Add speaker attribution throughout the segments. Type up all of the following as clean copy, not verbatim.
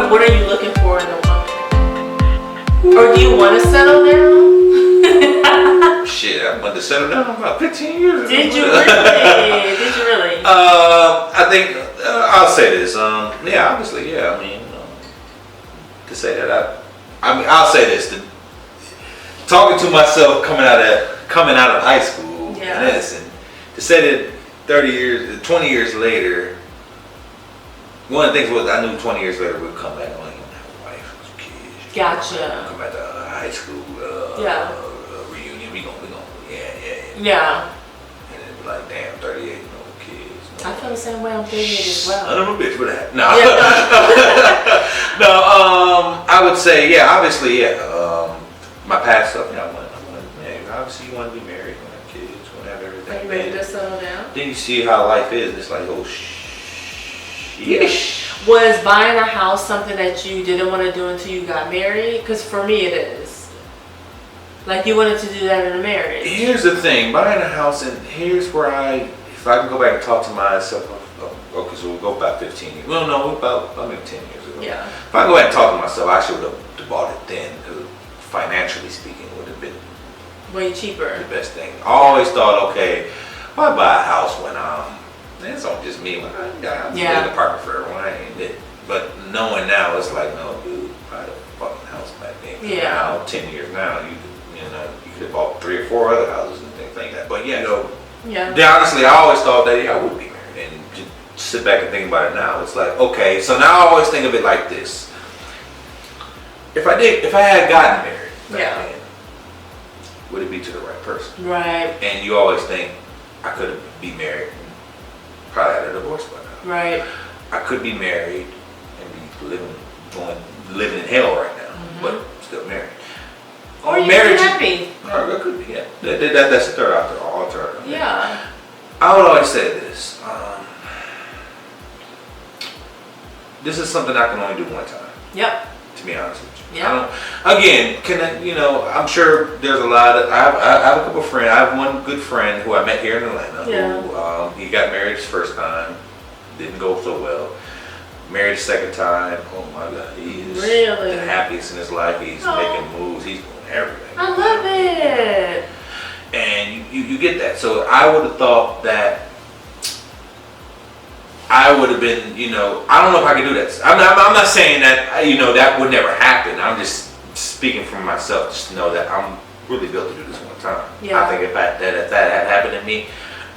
Speaker 1: what are you looking for in a woman? Or do you want to settle down?
Speaker 2: Shit, I wanted to settle down about 15 years ago.
Speaker 1: Did you really? Did you really?
Speaker 2: I think I'll say this. Yeah, obviously, yeah. I mean, to say that I'll say this. Talking to myself coming out of high school,
Speaker 1: yeah.
Speaker 2: and innocent, to say that 20 years later, one of the things was I knew 20 years later we'd come back and like, have a wife, kids.
Speaker 1: Gotcha.
Speaker 2: Come back to high school.
Speaker 1: Yeah.
Speaker 2: Reunion. We gonna, yeah.
Speaker 1: Yeah.
Speaker 2: And then be like, damn, 38, no kids. No.
Speaker 1: I feel the same way. I'm 38 as well.
Speaker 2: I don't know, bitch, what that? No.
Speaker 1: Yeah.
Speaker 2: No, I would say, yeah, obviously, yeah. My past stuff, yeah, obviously you want to be married, you want to have kids, you want to have everything.
Speaker 1: Are you ready to settle down?
Speaker 2: Then you see how life is, and it's like, oh, shit.
Speaker 1: Was buying a house something that you didn't want to do until you got married? Because for me it is. Like you wanted to do that in a marriage.
Speaker 2: Here's the thing, buying a house, and here's where if I can go back and talk to myself, okay, so we'll go about 15 years. Well, no, about maybe 10 years ago.
Speaker 1: Yeah.
Speaker 2: If I go back and talk to myself, I should have bought it then, because financially speaking, it would have been
Speaker 1: way cheaper.
Speaker 2: The best thing. I always thought, okay, why buy a house when it's not just me. I'm in the apartment for everyone. I ain't it. But knowing now, it's like, no, dude, buy the fucking house back then.
Speaker 1: Yeah.
Speaker 2: Now, 10 years now, you could have bought 3 or 4 other houses and things like that. But yeah, honestly, I always thought that I would be married. And just sit back and think about it now. It's like, okay, so now I always think of it like this. If I had gotten married back then, would it be to the right person?
Speaker 1: Right.
Speaker 2: And you always think, I could be married and probably had a divorce by now.
Speaker 1: Right.
Speaker 2: I could be married and be living in hell right now, but still married.
Speaker 1: Or you could be happy.
Speaker 2: Or I could be, yeah. That's the third alternative.
Speaker 1: Yeah. I
Speaker 2: would always say this. This is something I can only do one time.
Speaker 1: Yep.
Speaker 2: To be honest with you.
Speaker 1: Yeah.
Speaker 2: I'm sure there's a lot of, I have a couple of friends. I have one good friend who I met here in Atlanta.
Speaker 1: Yeah.
Speaker 2: Who, he got married his first time, didn't go so well. Married the second time, oh my God, he is
Speaker 1: really
Speaker 2: the happiest in his life. He's making moves, he's doing everything.
Speaker 1: I love it.
Speaker 2: And you get that. So I would have thought that I would have been, I don't know if I could do that. I'm not saying that, that would never happen. I'm just speaking for myself, just to know that I'm really built to do this one time.
Speaker 1: Yeah.
Speaker 2: I think if that had happened to me,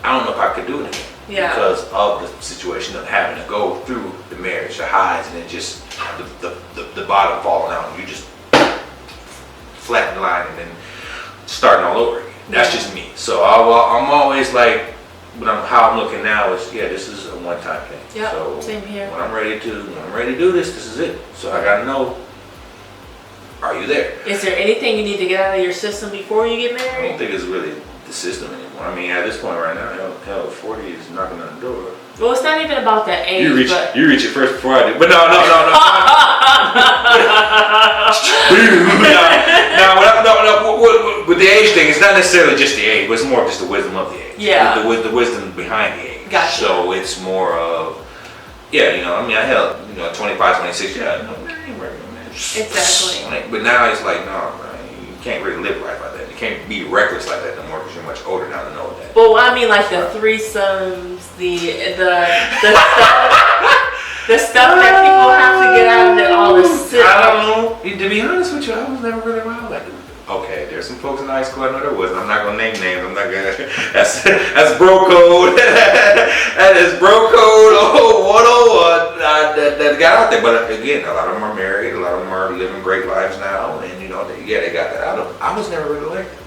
Speaker 2: I don't know if I could do it again.
Speaker 1: Yeah.
Speaker 2: Because of the situation of having to go through the marriage, the highs, and then just the bottom falling out, and you just flatten the line and then starting all over again. That's just me. So I'm always like, how I'm looking now is, this is a one-time thing.
Speaker 1: Yeah,
Speaker 2: so
Speaker 1: same here.
Speaker 2: When I'm ready to do this is it. So I gotta know, are you there?
Speaker 1: Is there anything you need to get out of your system before you get married?
Speaker 2: I don't think it's really the system anymore. I mean, at this point right now, hell, 40 is knocking on the door.
Speaker 1: Well, it's not even about that age.
Speaker 2: You reach it first before I do. But no. With the age thing, it's not necessarily just the age, but it's more of just the wisdom of the age.
Speaker 1: Yeah.
Speaker 2: The wisdom behind the age.
Speaker 1: Gotcha.
Speaker 2: So it's more of, I held, 25, 26, I ain't working on that.
Speaker 1: Exactly.
Speaker 2: But now it's like, no, man, you can't really live life like that. You can't be reckless like that no more because you're much older now to know that.
Speaker 1: Well, I mean, like the threesomes, the stuff that people have to get out of it, all the shit.
Speaker 2: I don't know. To be honest with you, I was never really wild like that. Okay, there's some folks in high school I know there was. I'm not gonna name names. I'm not gonna. That's bro code. That is bro code 101 that got out there. But again, a lot of them are married. A lot of them are living great lives now, and they got that out of them. I was never really like that.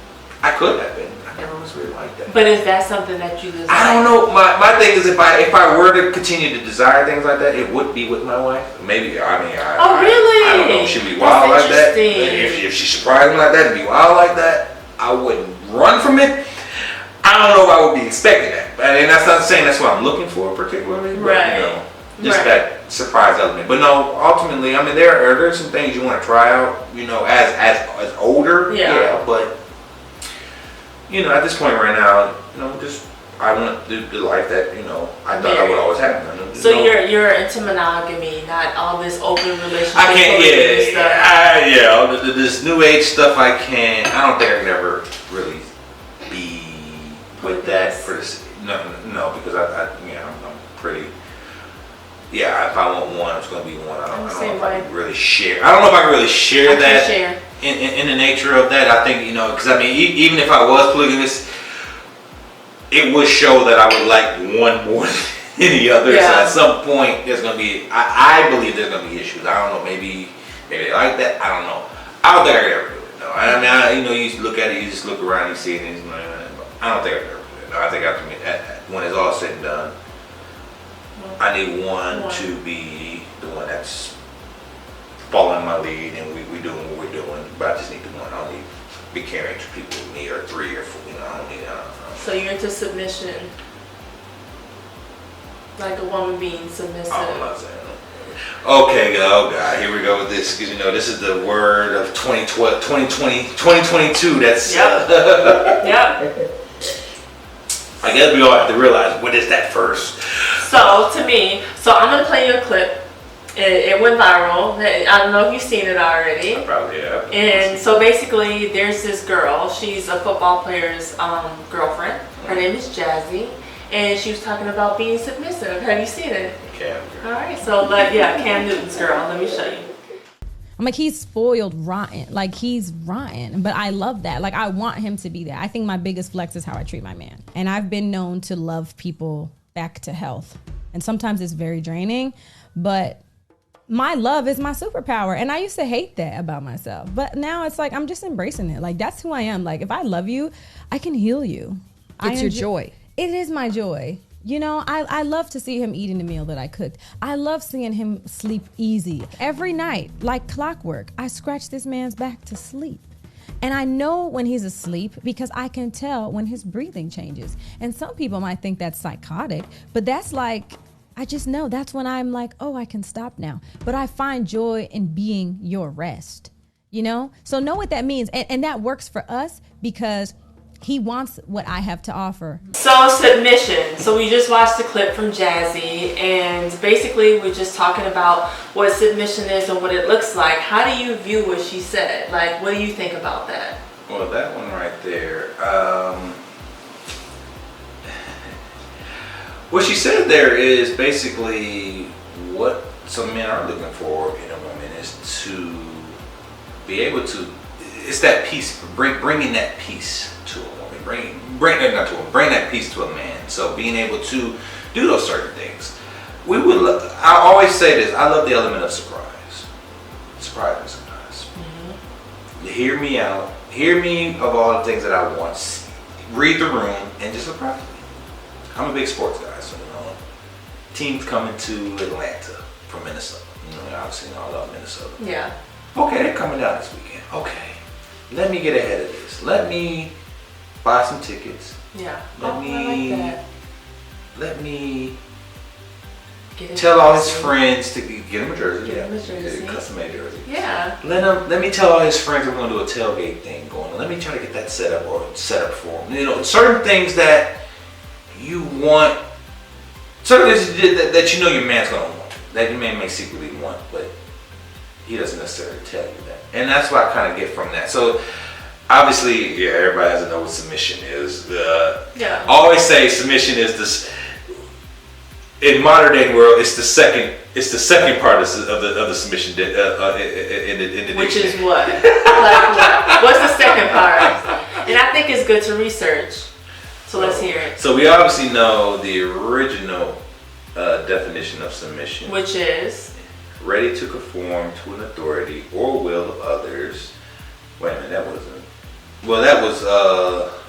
Speaker 2: I could have been. I never was really like that.
Speaker 1: But is that something that you desire?
Speaker 2: I don't know. My thing is, if I were to continue to desire things like that, it would be with my wife. Maybe. I mean,
Speaker 1: really?
Speaker 2: I don't know if she'd be wild like that. If she surprised me like that and be wild like that, I wouldn't run from it. I don't know if I would be expecting that. And that's not saying that's what I'm looking for particularly. But,
Speaker 1: right.
Speaker 2: Just that surprise element. But no, ultimately, I mean, there are some things you want to try out, as older.
Speaker 1: Yeah.
Speaker 2: But, at this point right now, just I want the life that, you know, I thought I would always have.
Speaker 1: So you're into monogamy, not all this open relationship.
Speaker 2: I can't, this new age stuff I don't think I can ever really be with that for this. No, because I'm pretty. Yeah, if I want one, it's gonna be one. I don't know if I can really share. I don't know if I can really share that in the nature of that. I think, you know, because I mean, even if I was polygamous, it would show that I would like one more than any other. Yeah. So at some point, there's gonna be. I believe there's gonna be issues. I don't know. Maybe they like that. I don't know. I don't think I could ever do it. No. I mean, you know, you look at it, you just look around, you see it, and I don't think I could ever do it. No, I think after when it's all said and done, I need one to be the one that's following my lead, and we doing what we're doing. But I just need the one. I don't need to be carrying 2 people with me, or 3 or 4. You know, I don't need.
Speaker 1: So you're into submission, like a woman being submissive.
Speaker 2: Oh, I'm not saying that. Okay, oh God, here we go with this, because you know this is the word of 2022. That's
Speaker 1: yep.
Speaker 2: I guess we all have to realize what is that first.
Speaker 1: So to me, I'm gonna play you a clip. It went viral. I don't know if you've seen it already.
Speaker 2: I probably have.
Speaker 1: And so basically, there's this girl. She's a football player's girlfriend. Her name is Jazzy, and she was talking about being submissive. Have you seen it?
Speaker 2: Cam.
Speaker 1: All right. So Cam Newton's girl. Let me show you.
Speaker 3: I'm like, he's spoiled rotten. Like, he's rotten. But I love that. Like, I want him to be that. I think my biggest flex is how I treat my man. And I've been known to love people back to health. And sometimes it's very draining, but my love is my superpower. And I used to hate that about myself. But now it's like, I'm just embracing it. Like, that's who I am. Like, if I love you, I can heal you.
Speaker 4: It's your joy.
Speaker 3: It is my joy. You know, I love to see him eating the meal that I cooked. I love seeing him sleep easy. Every night, like clockwork, I scratch this man's back to sleep. And I know when he's asleep because I can tell when his breathing changes. And some people might think that's psychotic, but that's like, I just know that's when I'm like, oh, I can stop now. But I find joy in being your rest, you know? So know what that means. And that works for us because he wants what I have to offer.
Speaker 1: So submission. So we just watched the clip from Jazzy, and basically we're just talking about what submission is and what it looks like. How do you view what she said? Like, what do you think about that?
Speaker 2: Well, that one right there. What she said there is basically what some men are looking for in a woman is to be able to. It's that peace, bringing that peace to a woman. Bring that peace to a man. So being able to do those certain things. I always say this. I love the element of surprise. Surprise me sometimes. Mm-hmm. Hear me out. Hear me of all the things that I want. Read the room and just surprise me. I'm a big sports guy, so you know, teams coming to Atlanta from Minnesota. You know, obviously all about Minnesota.
Speaker 1: Yeah.
Speaker 2: Okay, they're coming down this weekend. Okay, let me get ahead of this. Let me buy some tickets.
Speaker 1: Yeah.
Speaker 2: Let me
Speaker 1: get
Speaker 2: tell all his friends to get him a jersey.
Speaker 1: Get him a jersey.
Speaker 2: A custom-made jersey.
Speaker 1: Yeah.
Speaker 2: Let me tell all his friends we're gonna do a tailgate thing going on. Let me try to get that set up for him. You know, certain things that you want, certain things that you know your man's gonna want, that your man may secretly want, but he doesn't necessarily tell you that. And that's what I kind of get from that. So obviously, yeah, everybody has to know what submission is. I always say submission is this. In modern day world, it's the second part of the submission in the
Speaker 1: Which
Speaker 2: dictionary.
Speaker 1: is what? Like, what's the second part? And I think it's good to research. So let's hear it.
Speaker 2: So we obviously know the original definition of submission, which is ready to conform to an authority or will of others. Wait a minute, that wasn't. Well, that was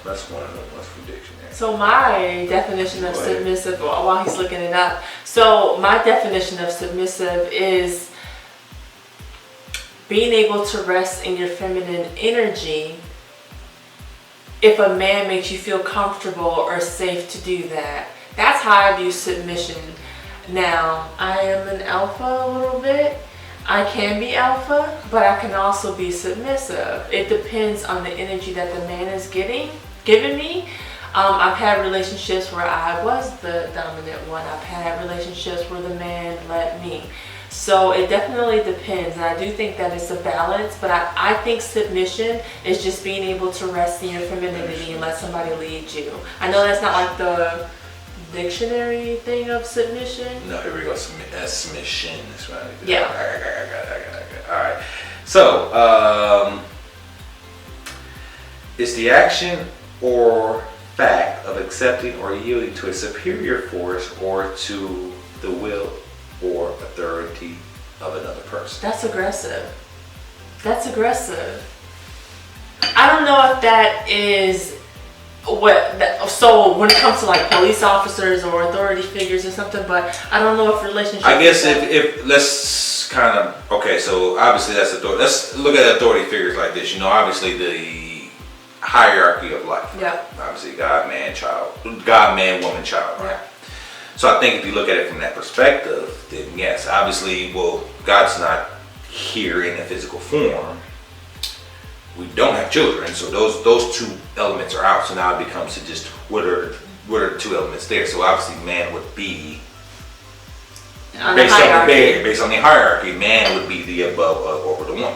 Speaker 2: that's one of them. That's from dictionary.
Speaker 1: So my definition of submissive, while he's looking it up. So my definition of submissive is being able to rest in your feminine energy if a man makes you feel comfortable or safe to do that. That's how I view submission. Now, I am an alpha a little bit. I can be alpha, but I can also be submissive. It depends on the energy that the man is giving me. I've had relationships where I was the dominant one. I've had relationships where the man led me. So it definitely depends, and I do think that it's a balance, but I think submission is just being able to rest in your femininity and let somebody lead you. I know that's not like the dictionary thing of submission.
Speaker 2: No, here we go. Submission. That's right.
Speaker 1: Yeah.
Speaker 2: All right. So, it's the action or fact of accepting or yielding to a superior force or to the will or authority of another person.
Speaker 1: That's aggressive. That's aggressive. I don't know if that is so when it comes to like police officers or authority figures or something, but I don't know if relationships.
Speaker 2: I guess if let's kind of, okay, so obviously that's authority. Let's look at authority figures like this. You know, obviously the hierarchy of life.
Speaker 1: Yeah.
Speaker 2: Obviously God, man, child. God, man, woman, child, right? Yeah. So I think if you look at it from that perspective, then yes, obviously, well, God's not here in a physical form. We don't have children, so those two elements are out. So now it becomes to just what are the two elements there? So obviously, man would be based on the hierarchy. Man would be the above over the woman.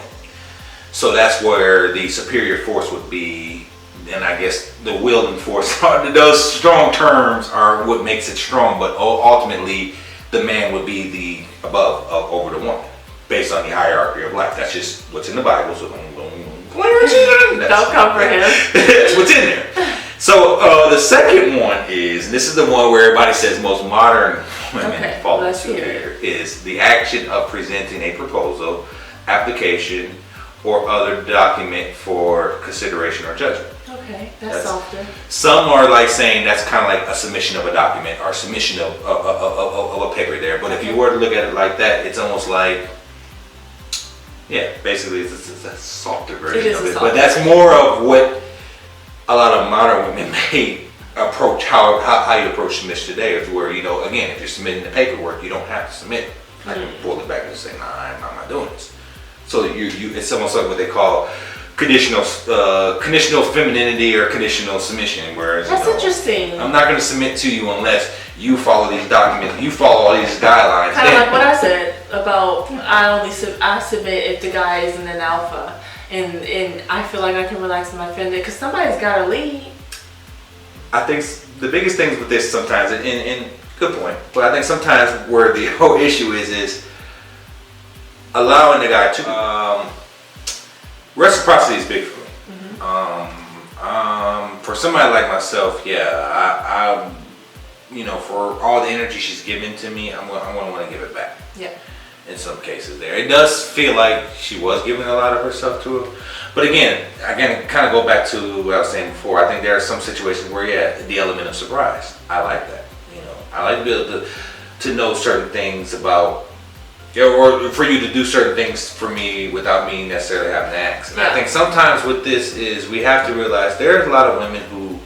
Speaker 2: So that's where the superior force would be. And I guess the will and force, those strong terms are what makes it strong, but ultimately the man would be the above over the woman, based on the hierarchy of life. That's just what's in the Bible, so don't
Speaker 1: come for him.
Speaker 2: That's what's in there. So the second one is, and this is the one where everybody says most modern women fall into here, is the action of presenting a proposal, application, or other document for consideration or judgment.
Speaker 1: Okay, that's softer.
Speaker 2: Some are like saying that's kind of like a submission of a document or submission of a paper there. But if you were to look at it like that, it's almost like, yeah, basically it's a softer version of it. But that's more of what a lot of modern women may approach, how you approach submission today. Is where, you know, again, if you're submitting the paperwork, you don't have to submit. I can pull it back and say, nah, I'm not doing this. So it's almost like what they call conditional femininity or conditional submission, whereas
Speaker 1: that's interesting.
Speaker 2: I'm not going to submit to you unless you follow these documents, you follow all these guidelines.
Speaker 1: Kind of like what I said about I submit if the guy isn't an alpha, and I feel like I can relax my fender because somebody's got to lead. I
Speaker 2: think the biggest things with this sometimes, and good point, but I think sometimes where the whole issue is allowing the guy to. Reciprocity is big for me. Mm-hmm. For somebody like myself, yeah, I you know, for all the energy she's given to me, I'm gonna want to give it back.
Speaker 1: Yeah.
Speaker 2: In some cases, there it does feel like she was giving a lot of herself to him, but again, kind of go back to what I was saying before. I think there are some situations where, yeah, the element of surprise. I like that. You know, I like to be able to know certain things about. Yeah, or for you to do certain things for me without me necessarily having to ask. And I think sometimes with this is we have to realize there's a lot of women who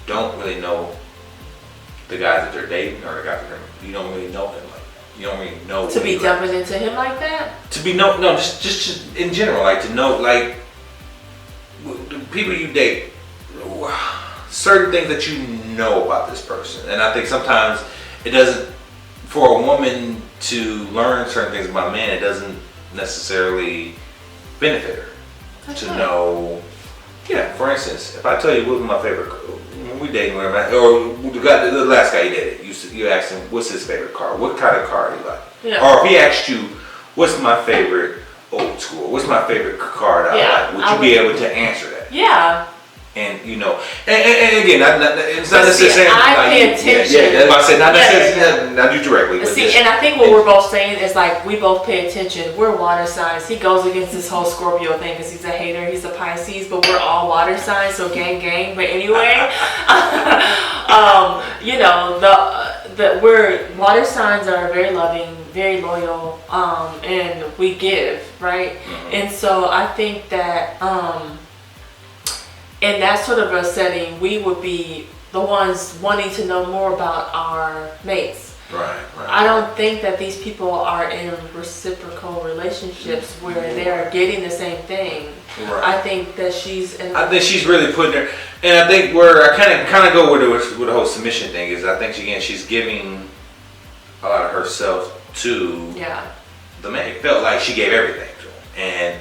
Speaker 2: don't really know the guys that they're dating or the guys that you don't really know him. Like, you don't really know.
Speaker 1: To be jumping into him like that?
Speaker 2: To be just in general, like to know, like the people you date, certain things that you know about this person. And I think sometimes it doesn't, for a woman to learn certain things about a man, it doesn't necessarily benefit her to know. Yeah, for instance, if I tell you what was my favorite, when we dating, or the last guy you dated, you asked him what's his favorite car, what kind of car he like, or if he asked you what's my favorite old school, what's my favorite car that I like, would you be able to answer that?
Speaker 1: Yeah.
Speaker 2: And you know, and again, it's not necessarily.
Speaker 1: I pay attention.
Speaker 2: Yeah, that's why I said not necessarily, not you directly. But
Speaker 1: see, and I think what we're both saying is like we both pay attention. We're water signs. He goes against this whole Scorpio thing because he's a hater. He's a Pisces, but we're all water signs, so gang. But anyway, you know, we're water signs are very loving, very loyal, and we give, right? Mm-hmm. And so I think that. In that sort of a setting, we would be the ones wanting to know more about our mates.
Speaker 2: Right.
Speaker 1: I don't think that these people are in reciprocal relationships where they are getting the same thing.
Speaker 2: Right.
Speaker 1: I think that
Speaker 2: I think she's really putting her, and I think where I kind of go with the whole submission thing is, I think she's giving a lot of herself to the man. It felt like she gave everything to him, and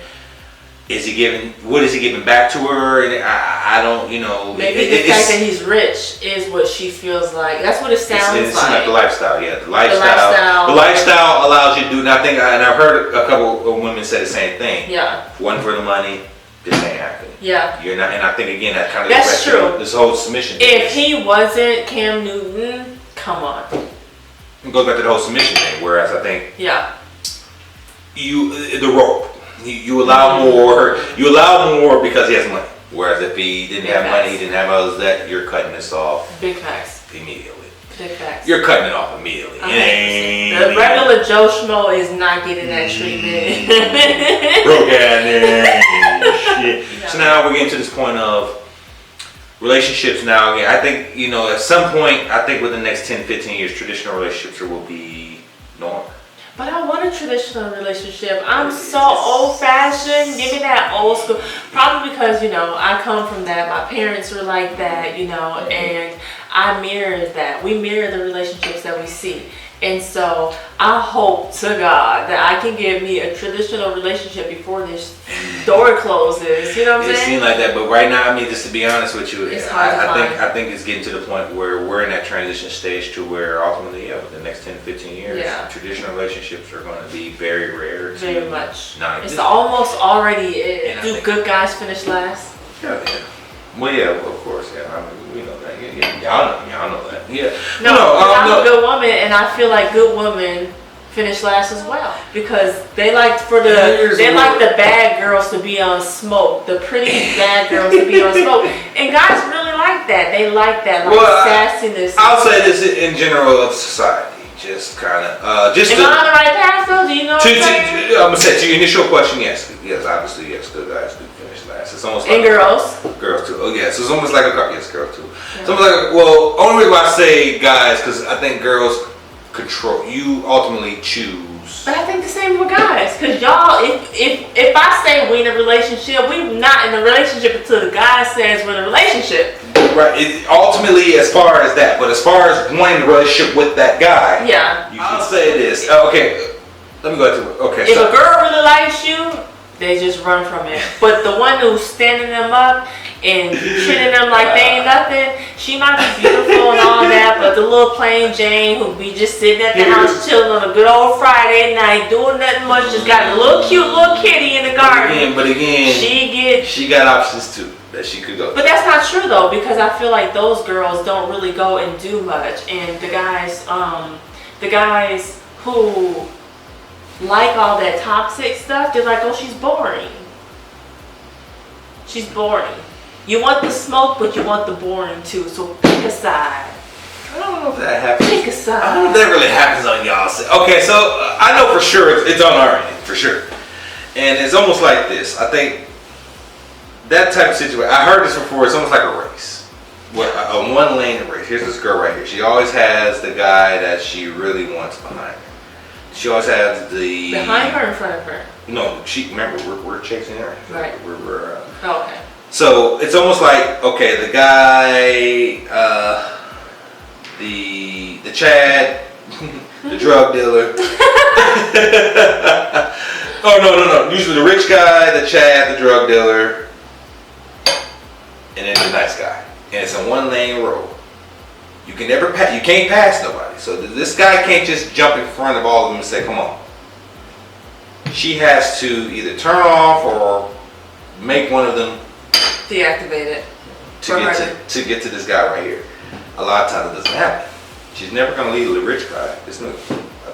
Speaker 2: what is he giving back to her? And I don't,
Speaker 1: maybe the fact that he's rich is what she feels like. That's what it sounds
Speaker 2: it's
Speaker 1: like.
Speaker 2: Like the lifestyle, the lifestyle allows you to do. And I think, and I've heard a couple of women say the same thing. Yeah. One for the money, this ain't happening. Yeah. You're not, and I think again that kind of
Speaker 1: that's true.
Speaker 2: This whole submission thing.
Speaker 1: If he wasn't Cam Newton, come on.
Speaker 2: It goes back to the whole submission thing. Whereas I think the rope. You allow more. You allow more because he has money. Whereas if he didn't have money, he didn't have others, that you're cutting this off.
Speaker 1: Big facts.
Speaker 2: Immediately.
Speaker 1: Big facts.
Speaker 2: You're cutting it off immediately.
Speaker 1: The regular Joe Schmo is not getting that treatment.
Speaker 2: Broke ass shit. No. So now we're getting to this point of relationships. Now again, I think at some point, I think within the next 10, 15 years, traditional relationships will be normal.
Speaker 1: But I want a traditional relationship. I'm so old-fashioned. Give me that old school. Probably because, I come from that. My parents were like that, and I mirror that. We mirror the relationships that we see. And so I hope to God that I can get me a traditional relationship before this door closes. You know what I'm saying?
Speaker 2: It seems like that, but right now, just to be honest with you,
Speaker 1: it's hard to find.
Speaker 2: I think it's getting to the point where we're in that transition stage to where ultimately, within the next 10 to 15 years, traditional relationships are going to be very rare.
Speaker 1: Very much. It's almost already it. Do good guys finish last?
Speaker 2: Yeah. Well, of course, we know that. Y'all know that. Yeah.
Speaker 1: I'm a good woman, and I feel like good women finish last as well because they like the bad girls to be on smoke, the pretty bad girls to be on smoke, and guys really like that. They like that sassiness.
Speaker 2: I'll say this in general of society. Just kind of,
Speaker 1: Am I on the right path though? Do you know what I'm saying?
Speaker 2: I'm going to say to your initial question, yes. Yes, obviously, yes, good guys do finish last. It's almost like
Speaker 1: girls?
Speaker 2: Girls too. Oh, yes. It's almost like yes, girls too. Yeah. It's almost like, only reason why I say guys, because I think girls control, you ultimately choose.
Speaker 1: But I think the same with guys, because y'all, if I say we in a relationship, we not in a relationship until the guy says we're in a relationship.
Speaker 2: Right. Ultimately, as far as that, but as far as wanting a relationship with that guy, I'll say this. Okay, let me go to it. Okay.
Speaker 1: If a girl really likes you, they just run from it. But the one who's standing them up and treating them like they ain't nothing, she might be beautiful and all that, but the little plain Jane who be just sitting at the house chilling on a good old Friday night, doing nothing much, just got a cute little kitty in the garden.
Speaker 2: But again, she got options too. That she could go.
Speaker 1: But that's not true though, because I feel like those girls don't really go and do much, and the guys who like all that toxic stuff, they're like, oh, she's boring. She's boring. You want the smoke, but you want the boring too. So pick a side.
Speaker 2: I don't know if that happens.
Speaker 1: Pick a side.
Speaker 2: I don't know if that really happens on y'all. Okay, so I know for sure it's on our end, for sure, and it's almost like this. I think. That type of situation, I heard this before, it's almost like a race. A one-lane race. Here's this girl right here. She always has the guy that she really wants behind her. She always has the...
Speaker 1: Behind her or in front of her?
Speaker 2: No, remember, we're chasing her.
Speaker 1: Right.
Speaker 2: Okay. So, it's almost like, okay, the guy, the Chad, the drug dealer. No. Usually the rich guy, the Chad, the drug dealer, and then the nice guy. And it's a one-lane road. You can never pass. You can't pass nobody. So this guy can't just jump in front of all of them and say, "Come on." She has to either turn off or make one of them
Speaker 1: deactivate it
Speaker 2: to get to this guy right here. A lot of times it doesn't happen. She's never gonna lead the rich guy. I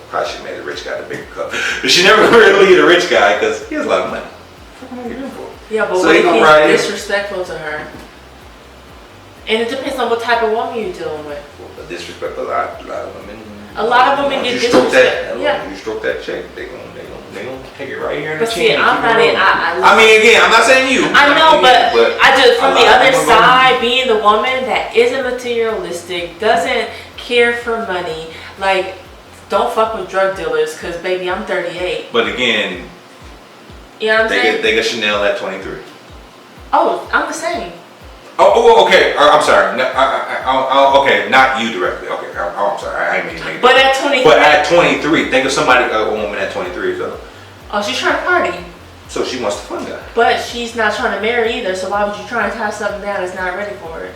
Speaker 2: probably should have made the rich guy the bigger cup, but she's never gonna lead the rich guy because he has a lot of money. What are you doing for?
Speaker 1: Yeah, but what if he's disrespectful to her? And it depends on what type of woman you're dealing with.
Speaker 2: Well, disrespect a lot of women.
Speaker 1: A lot of women get disrespected.
Speaker 2: You stroke that check, they gonna take it right here in the
Speaker 1: chin.
Speaker 2: But see,
Speaker 1: I'm not in.
Speaker 2: I mean, again, I'm not saying you.
Speaker 1: I know, but I just from the other side, being the woman that isn't materialistic, doesn't care for money, like don't fuck with drug dealers, cause baby, I'm 38.
Speaker 2: But again,
Speaker 1: You know what I'm saying?
Speaker 2: they get Chanel at 23.
Speaker 1: Oh, I'm the same.
Speaker 2: Oh, okay. I'm sorry. No, okay, not you directly. Okay, I'm sorry. I didn't mean to make
Speaker 1: But at 23.
Speaker 2: But at 23, think of somebody, a woman at 23. So
Speaker 1: she's trying to party.
Speaker 2: So she wants the fun guy.
Speaker 1: But she's not trying to marry either. So why would you try and tie something down that's not ready for it?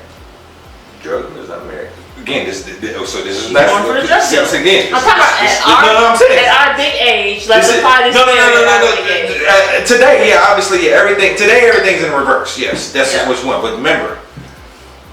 Speaker 2: Drug dealer's not married. Again, this is
Speaker 1: She's
Speaker 2: that's
Speaker 1: going for the drug deal.
Speaker 2: again.
Speaker 1: I'm talking about at our big age. Let's apply this.
Speaker 2: No. Today, yeah, obviously, yeah, everything's in reverse. Yes, that's which one. But remember,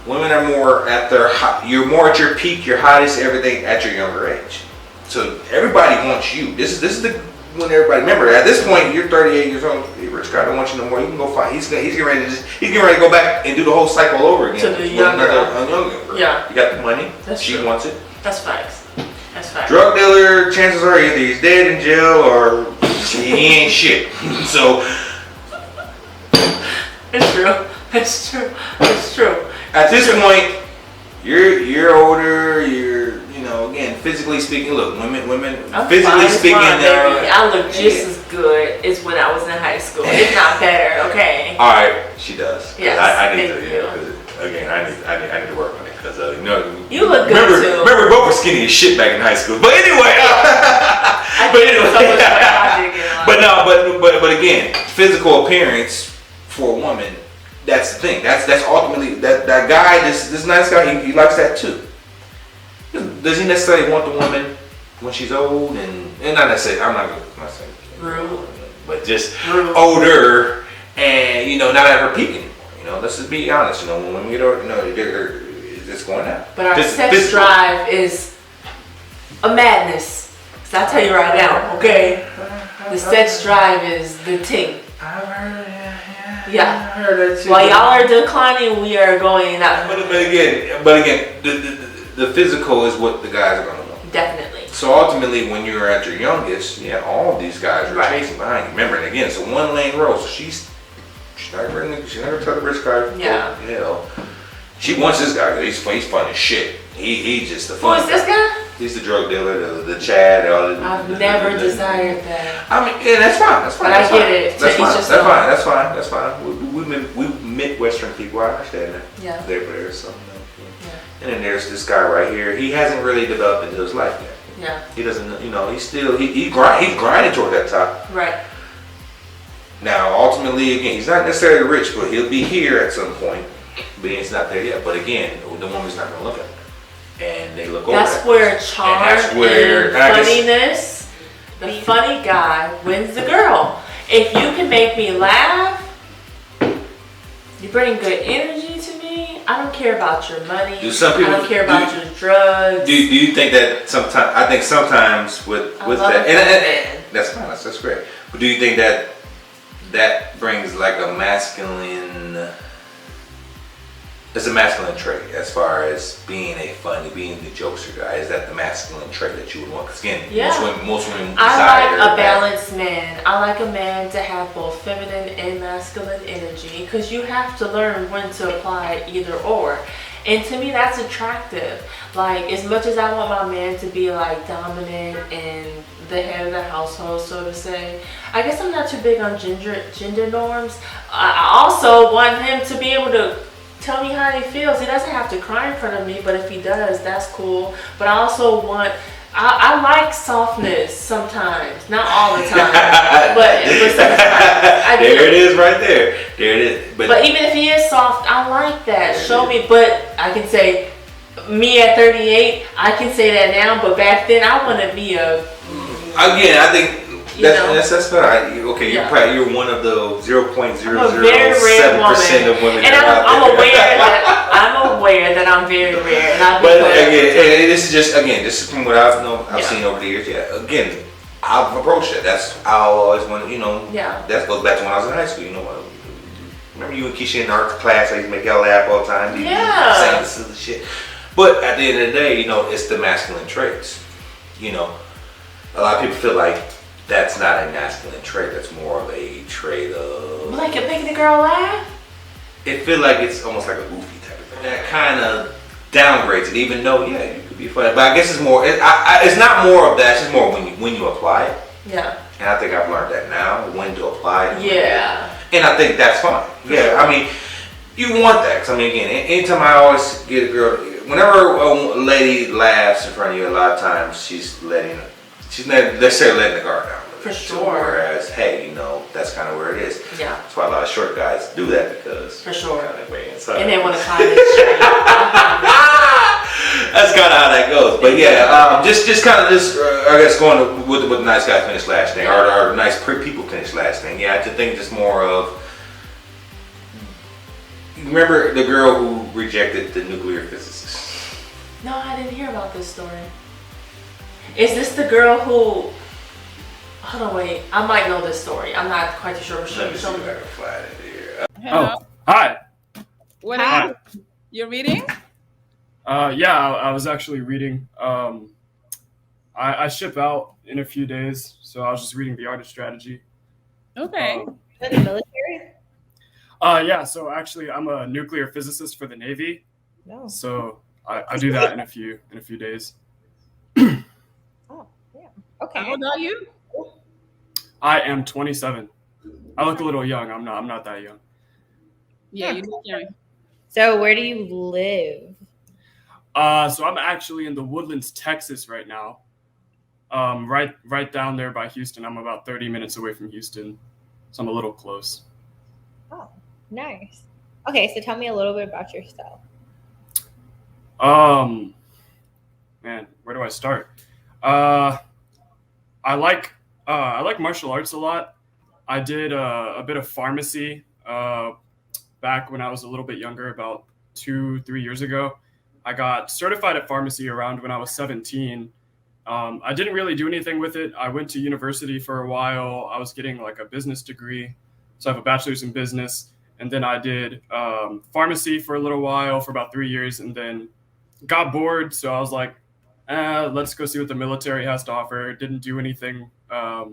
Speaker 2: women are more at their you're more at your peak, your hottest, everything at your younger age. So everybody wants you. This is the when everybody remember at this point you're 38 years old. Rich guy don't want you no more. You can go find. He's getting ready to go back and do the whole cycle over again.
Speaker 1: To the younger
Speaker 2: girl.
Speaker 1: Yeah.
Speaker 2: You got the money. She
Speaker 1: true.
Speaker 2: wants it.
Speaker 1: That's facts. That's facts.
Speaker 2: Drug dealer, chances are either he's dead in jail or he ain't shit. So
Speaker 1: it's true. It's true. It's true.
Speaker 2: At this point, you're older. You're again physically speaking. Look, women
Speaker 1: I'm
Speaker 2: physically speaking.
Speaker 1: I look just as good as when I was in high school. If not better. Okay.
Speaker 2: All right, she does.
Speaker 1: Yes.
Speaker 2: I need to.
Speaker 1: Thank you.
Speaker 2: Again, I need to work on it because
Speaker 1: you look good too.
Speaker 2: Remember, we both were skinny as shit back in high school. But anyway, but again, physical appearance for a woman. That's the thing. That's ultimately that guy. This nice guy. He likes that too. Does he necessarily want the woman when she's old and not necessarily? I'm not saying
Speaker 1: rude,
Speaker 2: but just older and not at her peak anymore. Let's just be honest. When women get older, it's going out.
Speaker 1: But our sex drive is a madness. So I tell you right now, okay, the sex drive is the thing.
Speaker 2: I've heard it.
Speaker 1: Yeah.
Speaker 2: I heard that too.
Speaker 1: While y'all are declining, we are going up.
Speaker 2: But again, the physical is what the guys are gonna want.
Speaker 1: Definitely.
Speaker 2: So ultimately, when you're at your youngest, all of these guys are chasing behind you. Remember, and again, it's a one-lane road. So she never told the rich guy.
Speaker 1: Yeah.
Speaker 2: Hell, she wants this guy. He's fun as shit. He's just the fun.
Speaker 1: Who is this guy?
Speaker 2: He's the drug dealer, the Chad.
Speaker 1: I've never desired that.
Speaker 2: I mean, yeah, that's fine. That's fine.
Speaker 1: But I get it.
Speaker 2: That's fine. We Midwestern people. I understand that.
Speaker 1: Yeah.
Speaker 2: There's something. And then there's this guy right here. He hasn't really developed into his life yet.
Speaker 1: Yeah.
Speaker 2: He doesn't. He's still he's grinding toward that top.
Speaker 1: Right.
Speaker 2: Now, ultimately, again, he's not necessarily rich, but he'll be here at some point. But he's not there yet. But again, the woman's not gonna look at him. And they look over.
Speaker 1: That's where charm and funniness, the funny guy wins the girl. If you can make me laugh, you bring good energy to me. I don't care about your money. I don't care about your drugs.
Speaker 2: Do you think that sometimes? I think sometimes with that, and that's fine. That's great. But do you think that brings like a masculine? It's a masculine trait as far as being being the jokester guy. Is that the masculine trait that you would want? Because again, most women desire
Speaker 1: I like a balanced man. I like a man to have both feminine and masculine energy because you have to learn when to apply either or. And to me, that's attractive. Like, as much as I want my man to be like dominant and the head of the household, so to say, I guess I'm not too big on gender norms. I also want him to be able to tell me how he feels. He doesn't have to cry in front of me, but if he does, that's cool. But I also I like softness sometimes, not all the time, but sometimes.
Speaker 2: There it is, right there. There it is.
Speaker 1: But even if he is soft, I like that. Show me. But I can say, me at 38, I can say that now. But back then, I want to be a.
Speaker 2: Again, I think. That's fine. Okay, you're one of the 0.007% of women.
Speaker 1: And I'm aware that I'm very rare. And
Speaker 2: but again, this is from what I've seen over the years. Yeah, again, I've approached it. I always want that goes back to when I was in high school. Remember you and Keisha in art class? I used to make y'all laugh all the time. Saying this silly shit. But at the end of the day, it's the masculine traits. A lot of people feel like that's not a masculine trait. That's more of a trait of
Speaker 1: like making the girl laugh.
Speaker 2: It feels like it's almost like a goofy type of thing. That kind of downgrades it, even though you could be funny. But I guess it's more. It's not more of that. It's just more when you apply it.
Speaker 1: Yeah.
Speaker 2: And I think I've learned that now, when to apply it.
Speaker 1: Yeah.
Speaker 2: And I think that's fine. Yeah. I mean, you want that. 'Cause I mean, again, anytime I always get a girl, whenever a lady laughs in front of you, a lot of times she's not necessarily letting the guard down.
Speaker 1: For sure.
Speaker 2: Whereas, hey, that's kind of where it is.
Speaker 1: Yeah.
Speaker 2: That's why a lot of short guys do that, because
Speaker 1: For sure.
Speaker 2: kind of way inside.
Speaker 1: And they want to climb it straight.
Speaker 2: That's kind of how that goes. But yeah, just kind of I guess going with the nice guy finish last thing, or nice people finish last thing. Yeah, I just think just more of. Remember the girl who rejected the nuclear physicist?
Speaker 1: No, I didn't hear about this story. Is this the girl who? Hold on, wait. I might know this story. I'm not quite too sure.
Speaker 2: Let me see if I can find it here.
Speaker 4: Hello.
Speaker 5: Oh, hi.
Speaker 4: What
Speaker 5: Hi.
Speaker 4: are you reading?
Speaker 5: Yeah, I was actually reading. I ship out in a few days, so I was just reading The Art of Strategy.
Speaker 4: Okay.
Speaker 6: In the military?
Speaker 5: Yeah, so actually I'm a nuclear physicist for the Navy,
Speaker 6: No.
Speaker 5: so I do that in a few days.
Speaker 6: Oh, yeah. Okay.
Speaker 4: How old are you?
Speaker 5: I am 27. I look a little young. I'm not that young.
Speaker 4: Yeah, you look young.
Speaker 6: So where do you live?
Speaker 5: So I'm actually in the Woodlands, Texas right now. Right down there by Houston. I'm about 30 minutes away from Houston, so I'm a little close.
Speaker 6: Oh, nice. Okay, so tell me a little bit about yourself.
Speaker 5: Man, where do I start? I like martial arts a lot. I did a bit of pharmacy back when I was a little bit younger, about 2-3 years ago. I got certified at pharmacy around when I was 17. I didn't really do anything with it. I went to university for a while. I was getting like a business degree. So I have a bachelor's in business. And then I did pharmacy for a little while, for about 3 years, and then got bored. So I was like, let's go see what the military has to offer. Didn't do anything. I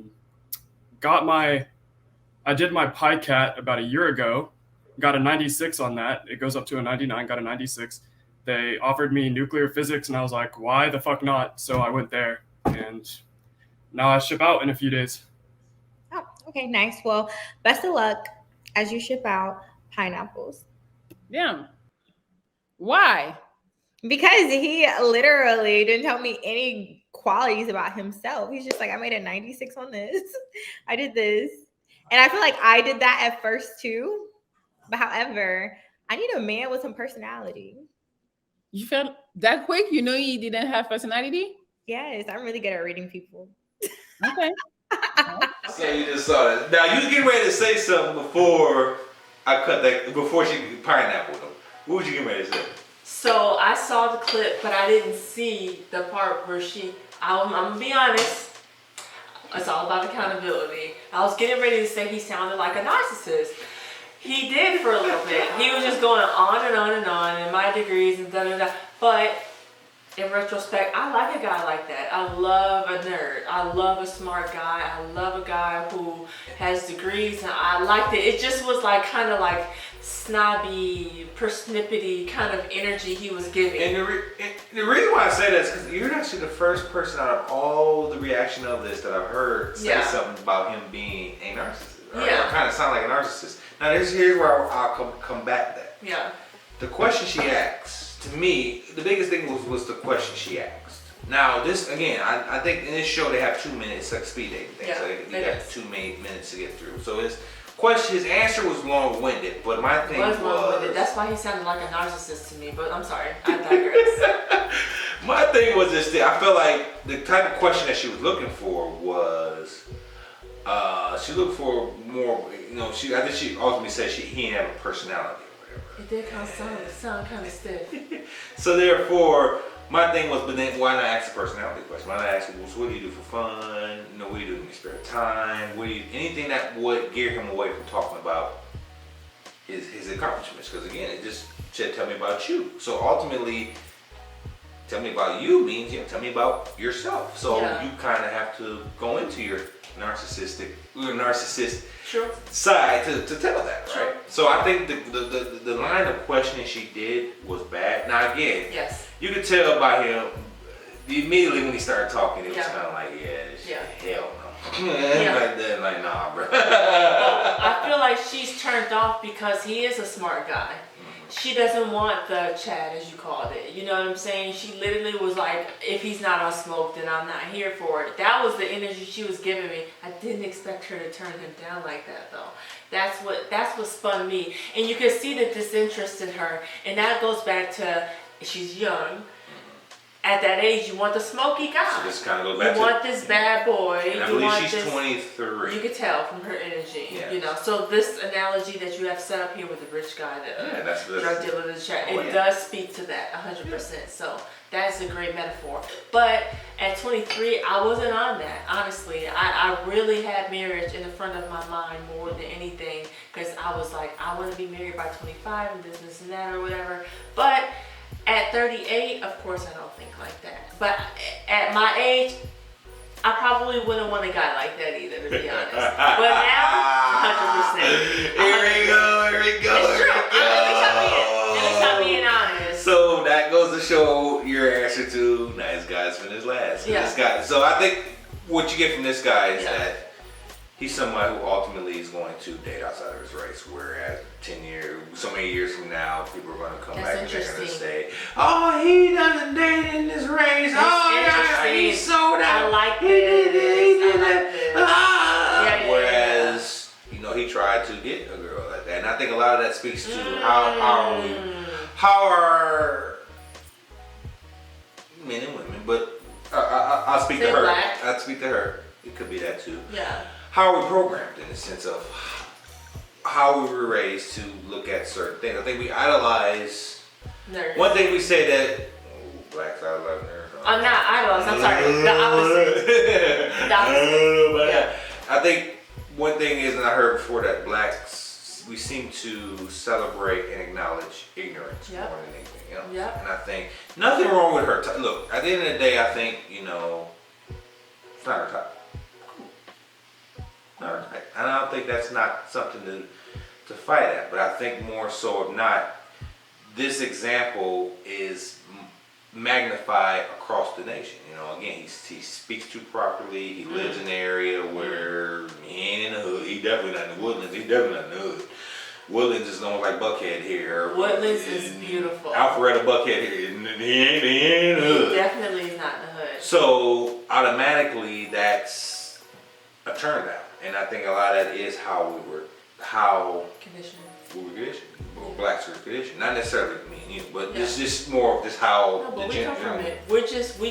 Speaker 5: did my PICAT about a year ago. Got a 96 on that. It goes up to a 99, got a 96. They offered me nuclear physics, and I was like, why the fuck not? So I went there, and now I ship out in a few days.
Speaker 6: Oh, okay, nice. Well, best of luck as you ship out pineapples.
Speaker 4: Yeah. Why?
Speaker 6: Because he literally didn't tell me any qualities about himself. He's just like, I made a 96 on this. I did this. And I feel like I did that at first too. But however, I need a man with some personality.
Speaker 4: You felt that quick? You know you didn't have personality?
Speaker 6: Yes, I'm really good at reading people.
Speaker 4: Okay.
Speaker 2: So you just saw that. Now you was getting ready to say something before she pineappled him. What was you getting ready to say?
Speaker 1: So I saw the clip, but I didn't see the part where I'm gonna be honest, it's all about accountability. I was getting ready to say he sounded like a narcissist. He did for a little bit. He was just going on and on and on, and my degrees and da da da. But in retrospect, I like a guy like that. I love a nerd. I love a smart guy. I love a guy who has degrees, and I liked it. It just was like kind of like snobby, persnippety kind of energy he was giving.
Speaker 2: And the reason why I say that is because you're actually the first person out of all the reaction of this that I've heard say something about him being a narcissist. Or kind of sound like a narcissist. Now here's where I'll combat that.
Speaker 1: Yeah.
Speaker 2: The question she asked, to me, the biggest thing was the question she asked. Now this, again, I think in this show they have 2 minutes, like speed dating thing.
Speaker 1: Yeah,
Speaker 2: So you got 2 minutes to get through. So his answer was long-winded, but my thing was
Speaker 1: that's why he sounded like a narcissist to me, but I'm sorry, I digress.
Speaker 2: My thing was this thing. I felt like the type of question that she was looking for was, she looked for more, I think she ultimately said he didn't have a personality or whatever.
Speaker 1: It did kind of sound kind of stiff.
Speaker 2: So therefore, my thing was, but then why not ask a personality question? Why not ask, well, so what do you do for fun? What do you do in your spare time? Anything that would gear him away from talking about his accomplishments? Because again, it just said, tell me about you. So ultimately, tell me about you means, tell me about yourself. So
Speaker 1: Yeah.
Speaker 2: you kind of have to go into your narcissist
Speaker 1: Sure.
Speaker 2: side to tell that,
Speaker 1: Sure.
Speaker 2: right? So I think the line of questioning she did was bad. Now again,
Speaker 1: Yes.
Speaker 2: you could tell by him immediately when he started talking, it was
Speaker 1: Yeah.
Speaker 2: kind of like, hell no.
Speaker 1: Yeah.
Speaker 2: Like that, like nah, bro.
Speaker 1: Well, I feel like she's turned off because he is a smart guy. She doesn't want the Chad, as you called it. You know what I'm saying? She literally was like, if he's not on smoke, then I'm not here for it. That was the energy she was giving me. I didn't expect her to turn him down like that, though. That's what spun me. And you can see the disinterest in her. And that goes back to, she's young. At that age, you want the smoky guy.
Speaker 2: So this kind of goes back
Speaker 1: You want this bad boy.
Speaker 2: and I
Speaker 1: You
Speaker 2: believe
Speaker 1: want
Speaker 2: she's
Speaker 1: this,
Speaker 2: 23.
Speaker 1: you could tell from her energy,
Speaker 2: Yes.
Speaker 1: you know. So this analogy that you have set up here with the rich guy, the
Speaker 2: that's
Speaker 1: drug dealer, the chat,
Speaker 2: Oh,
Speaker 1: it
Speaker 2: yeah.
Speaker 1: does speak to that 100%. So that's a great metaphor. But at 23, I wasn't on that. Honestly, I really had marriage in the front of my mind more than anything, because I was like, I want to be married by 25 and this and that or whatever. But at 38, of course, I don't think like that. But at my age, I probably wouldn't want a guy like that either, to be honest. But now, 100%.
Speaker 2: Here we go.
Speaker 1: It's true. At least I'm being honest.
Speaker 2: So that goes to show your answer to nice guys finish last.
Speaker 1: Yeah.
Speaker 2: This guy. So I think what you get from this guy is
Speaker 1: Yeah.
Speaker 2: that he's somebody who ultimately is going to date outside of his race. Whereas 10 years, so many years from now, people are going to come
Speaker 1: That's
Speaker 2: back and they're going to
Speaker 1: interesting.
Speaker 2: say, "Oh, he doesn't date in this race.
Speaker 1: That's
Speaker 2: Oh,
Speaker 1: interesting.
Speaker 2: he's sold out.
Speaker 1: I like
Speaker 2: He did
Speaker 1: this.
Speaker 2: it.
Speaker 1: I like this.
Speaker 2: Ah."
Speaker 1: Yeah, yeah,
Speaker 2: Whereas, he tried to get a girl like that, and I think a lot of that speaks to how are men and women, but I'll speak to
Speaker 1: Say
Speaker 2: her.
Speaker 1: black.
Speaker 2: I'll speak to her. It could be that too.
Speaker 1: Yeah.
Speaker 2: How are we programmed in the sense of how we were raised to look at certain things? I think we idolize.
Speaker 1: Nerds.
Speaker 2: One thing we say that blacks idolize nerds.
Speaker 1: I'm not idolize. I'm sorry. The opposite. The opposite. Yeah.
Speaker 2: I think one thing is, and I heard before, that blacks, we seem to celebrate and acknowledge ignorance
Speaker 1: Yep.
Speaker 2: more than anything.
Speaker 1: Yep.
Speaker 2: And I think nothing wrong with her. Look, at the end of the day, I think it's not her type. Not her type. And I don't think that's not something to fight at. But I think more so, if not, this example is magnified across the nation. Again, he speaks too properly. He lives in an area where he ain't in the hood. He definitely not in the Woodlands. He definitely not in the hood. Woodlands is known like Buckhead here.
Speaker 1: Woodlands is beautiful.
Speaker 2: Alpharetta, Buckhead here. He ain't in the hood.
Speaker 1: He definitely is not in the hood.
Speaker 2: So automatically that's a turn down. And I think a lot of that is how we were
Speaker 1: Conditioning.
Speaker 2: conditioned. Well, blacks were conditioned. Not necessarily me and you, but
Speaker 1: Yeah.
Speaker 2: it's just more of just how
Speaker 1: No, but we come from it. We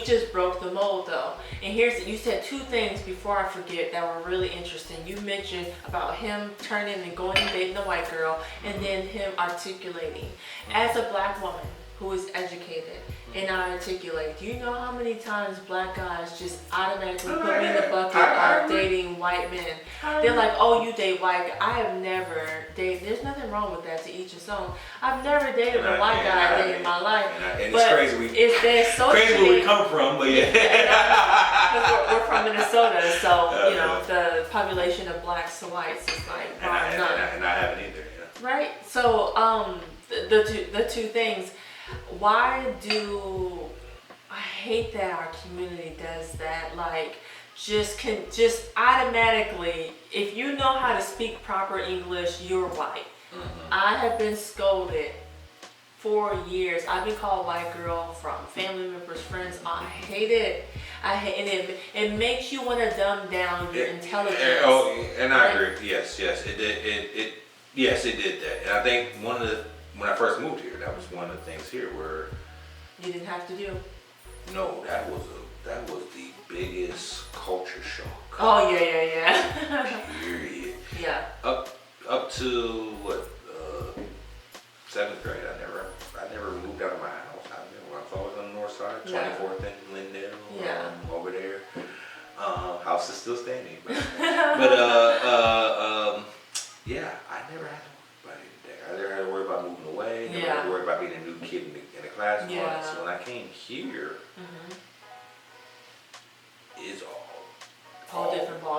Speaker 1: just broke the mold though. And you said two things before I forget that were really interesting. You mentioned about him turning and going and dating a white girl, and then him articulating. As a black woman who is educated and I articulate, do you know how many times black guys just automatically put me in the bucket of dating white men? They're like, oh, you date white. I have never dated. There's nothing wrong with that, to each his own. I've never dated a white guy a day in my life.
Speaker 2: And
Speaker 1: but
Speaker 2: it's crazy.
Speaker 1: It's their
Speaker 2: Crazy where we
Speaker 1: socially.
Speaker 2: come from, but yeah.
Speaker 1: Because we're from Minnesota, so the population of blacks to whites is like
Speaker 2: and I haven't either.
Speaker 1: right. So the two things. Why do I hate that our community does that? Like, just automatically, if you know how to speak proper English, you're white. Mm-hmm. I have been scolded for years. I've been called white girl from family members, friends. I hate it. I hate it. It makes you want to dumb down your intelligence.
Speaker 2: And I agree. Yes, it did. Yes, it did that. And I think when I first moved here, that was one of the things here where
Speaker 1: You didn't have to do.
Speaker 2: no, that was the biggest culture shock.
Speaker 1: Oh yeah.
Speaker 2: Period.
Speaker 1: Yeah.
Speaker 2: Up to what 7th grade, I never moved out of my house. I was always on the north side, 24th and Lindale,
Speaker 1: Yeah.
Speaker 2: over there. House is still standing, but yeah, I never had to worry about anything. I never had to worry about moving away. Never had to worry about being a new kid in the class.
Speaker 1: Yeah.
Speaker 2: So when I came here,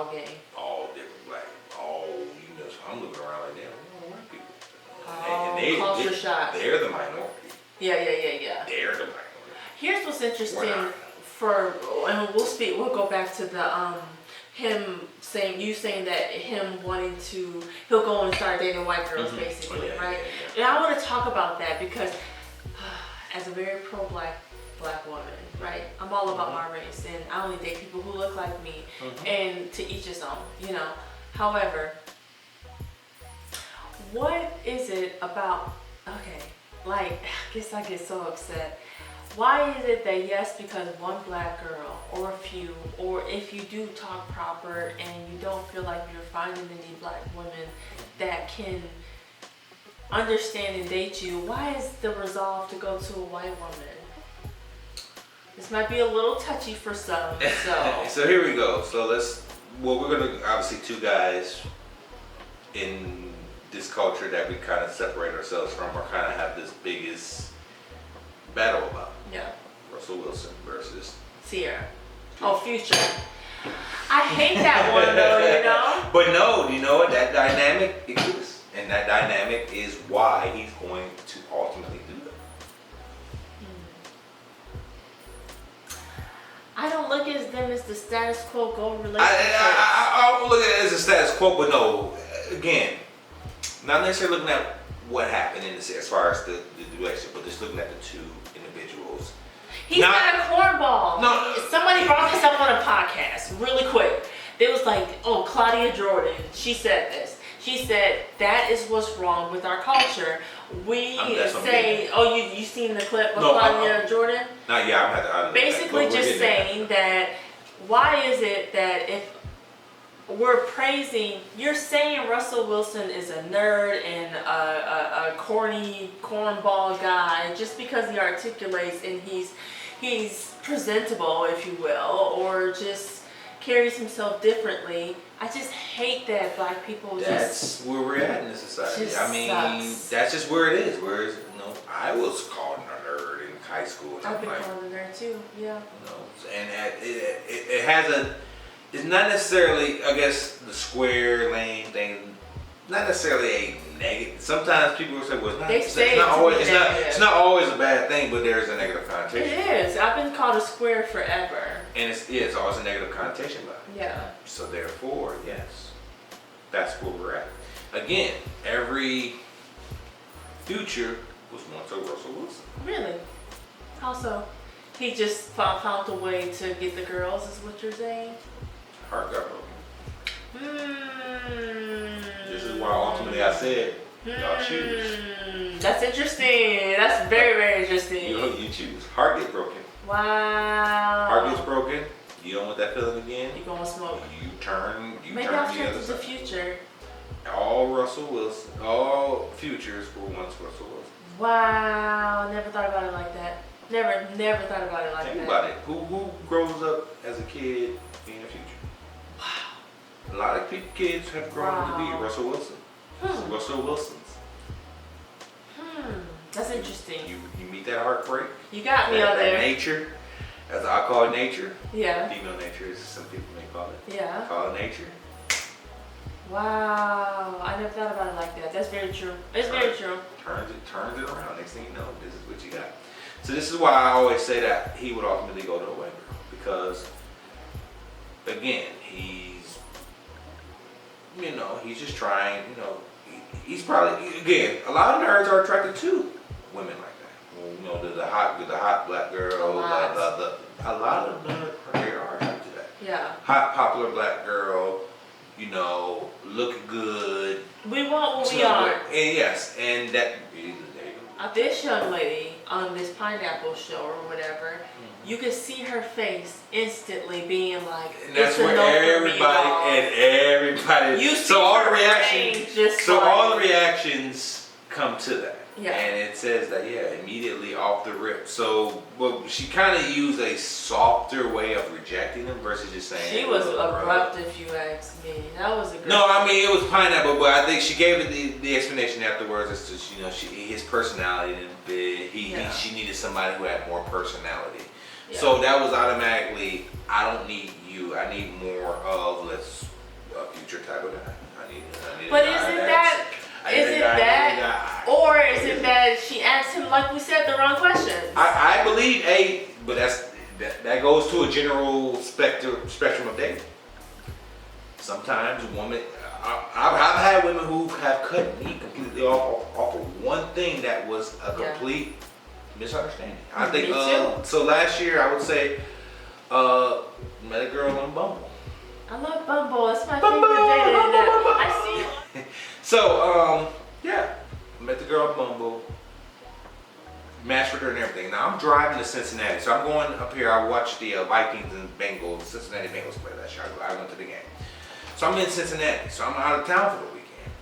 Speaker 1: ball game.
Speaker 2: All different black. All, you know, so I'm looking around like, damn, all white people.
Speaker 1: Culture shock.
Speaker 2: They're the minority.
Speaker 1: Yeah.
Speaker 2: They're the minority.
Speaker 1: Here's what's interesting
Speaker 2: We're
Speaker 1: and we'll go back to the him saying that him wanting to, he'll go and start dating white girls basically, right? And I want to talk about that because as a very pro-black woman, right? I'm all about my race and I only date people who look like me, and to each his own, you know. However, what is it about, okay, like, I guess I get so upset. Why is it that yes, because one black girl or a few, or if you do talk proper and you don't feel like you're finding any black women that can understand and date you, why is the resolve to go to a white woman? This might be a little touchy for some, so.
Speaker 2: So here we go. So we're gonna, obviously two guys in this culture that we kind of separate ourselves from or kind of have this biggest battle about.
Speaker 1: Yeah.
Speaker 2: Russell Wilson versus
Speaker 1: Sierra. Oh, Future. I hate that one though, you know?
Speaker 2: But no, you know what? That dynamic exists. And that dynamic is why he's going to ultimately do that.
Speaker 1: I don't look at them as the status quo goal relationship.
Speaker 2: I don't look at it as a status quo, but no, again, not necessarily looking at what happened in this as far as the relationship, but just looking at the two individuals.
Speaker 1: He's not a cornball.
Speaker 2: No.
Speaker 1: Somebody brought this up on a podcast really quick. They was like, oh, Claudia Jordan, she said this. She said that is what's wrong with our culture. We say, oh, you seen the clip of Claudia Jordan?
Speaker 2: Not yet. I'm having to
Speaker 1: basically just saying that why is it that if we're praising, you're saying Russell Wilson is a nerd and a corny cornball guy just because he articulates and he's presentable, if you will, or just carries himself differently. I just hate that black people
Speaker 2: That's where we're at in this society. I mean,
Speaker 1: sucks.
Speaker 2: that's just where it is. Whereas, you know, I was called a nerd in high school.
Speaker 1: I've been called a nerd too, yeah.
Speaker 2: You know, and it has it's not necessarily, I guess, the square lane thing, not necessarily a negative. Sometimes people will say, well, it's not always a bad thing, but there's a negative connotation.
Speaker 1: It is. I've been called a square forever.
Speaker 2: And it's always a negative connotation about it.
Speaker 1: Yeah.
Speaker 2: So therefore, yes, that's where we're at. Again, every Future was once a Russell Wilson.
Speaker 1: Really? How so? He just found a way to get the girls, is what you're saying?
Speaker 2: Heart got broken. This is why ultimately I said, y'all choose.
Speaker 1: That's interesting. That's very, very interesting.
Speaker 2: You choose. Heart gets broken.
Speaker 1: Wow.
Speaker 2: Heart gets broken. You don't want that feeling again.
Speaker 1: You gonna smoke. Maybe
Speaker 2: turn
Speaker 1: I'll
Speaker 2: the
Speaker 1: turn
Speaker 2: other
Speaker 1: to the
Speaker 2: side.
Speaker 1: future.
Speaker 2: All Russell Wilson, all Futures were once Russell Wilson.
Speaker 1: Wow. Never thought about it like that. Never thought about it like that.
Speaker 2: Think about it. Who grows up as a kid being a Future? Wow. A lot of kids have grown up to be Russell Wilson. Russell Wilsons.
Speaker 1: That's interesting.
Speaker 2: You meet that heartbreak.
Speaker 1: You got me out there.
Speaker 2: Nature, as I call it, nature.
Speaker 1: Yeah.
Speaker 2: Female nature, as some people may call it.
Speaker 1: Yeah.
Speaker 2: Call it nature.
Speaker 1: Wow. I never thought about it like that. That's very true. It's very true.
Speaker 2: Turns it around. Next thing you know, this is what you got. So this is why I always say that he would ultimately go to a white girl, because again, he's just trying, he's probably, again, a lot of nerds are attracted to women like that. The hot black girl, a lot of nerds are attracted to that.
Speaker 1: Yeah.
Speaker 2: Hot, popular black girl, looking good.
Speaker 1: We want what we are.
Speaker 2: And yes, and that, there you go.
Speaker 1: This young lady on this pineapple show or whatever, you could see her face instantly being like,
Speaker 2: and that's
Speaker 1: it's a
Speaker 2: where
Speaker 1: no
Speaker 2: everybody.
Speaker 1: You
Speaker 2: so all the reactions, all the
Speaker 1: like,
Speaker 2: reactions come to that.
Speaker 1: Yeah.
Speaker 2: And it says that immediately off the rip. So, well, she kind of used a softer way of rejecting him versus just saying.
Speaker 1: She was abrupt, if you ask me. That was a great.
Speaker 2: No, I mean it was pineapple, but I think she gave it the explanation afterwards as to his personality didn't fit. She needed somebody who had more personality. Yeah. So that was automatically, I don't need you. I need more of let's
Speaker 1: like we said, the wrong questions.
Speaker 2: I believe but that goes to a general spectrum of dating. Sometimes women, I've had women who have cut me completely off of one thing that was a complete misunderstanding. I think so. Last year, I would say, met a girl on Bumble.
Speaker 1: I love Bumble. It's my favorite dating app. I see.
Speaker 2: So yeah, met the girl on Bumble. Matched with her and everything. Now I'm driving to Cincinnati, so I'm going up here. I watched the Vikings and Bengals, Cincinnati Bengals play last year. I went to the game. So I'm in Cincinnati, so I'm out of town for the weekend.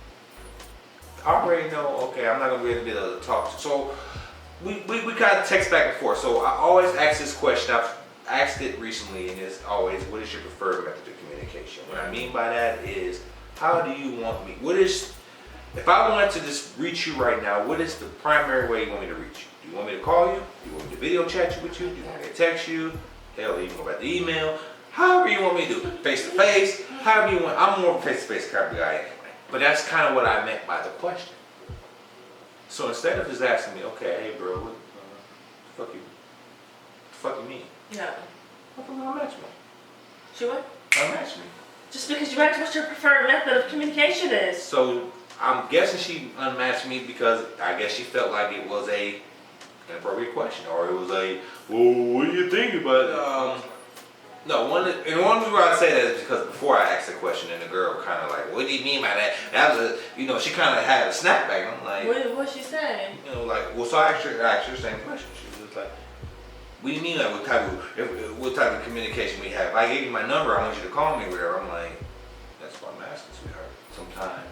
Speaker 2: I already know, okay, I'm not gonna be able to talk. So we kind of text back and forth. So I always ask this question. I've asked it recently, and it's always, what is your preferred method of communication? What I mean by that is, how do you want me? If I wanted to just reach you right now, what is the primary way you want me to reach you? Do you want me to call you? Do you want me to video chat you with you? Do you want me to text you? Hell, you can go back to email. However you want me to do it. Face to face, however you want. I'm more of a face to face kind of guy anyway. But that's kind of what I meant by the question. So instead of just asking me, okay, hey bro, what the fuck you mean?
Speaker 1: Yeah.
Speaker 2: What the fuck unmatch me?
Speaker 1: She what?
Speaker 2: Unmatch me.
Speaker 1: Just because you asked what your preferred method of communication is.
Speaker 2: So I'm guessing she unmatched me because I guess she felt like it was an inappropriate question, or it was well, what do you think about it? No, one reason why I say that is because before I asked the question, and the girl kind of like, what do you mean by that? That was she kind of had a snapback. I'm like,
Speaker 1: what'd she say?
Speaker 2: So I asked her the same question. She was like, what do you mean, like, what type of communication we have? If I gave you my number, I want you to call me, whatever. I'm like, that's what I'm asking, sweetheart. Sometimes,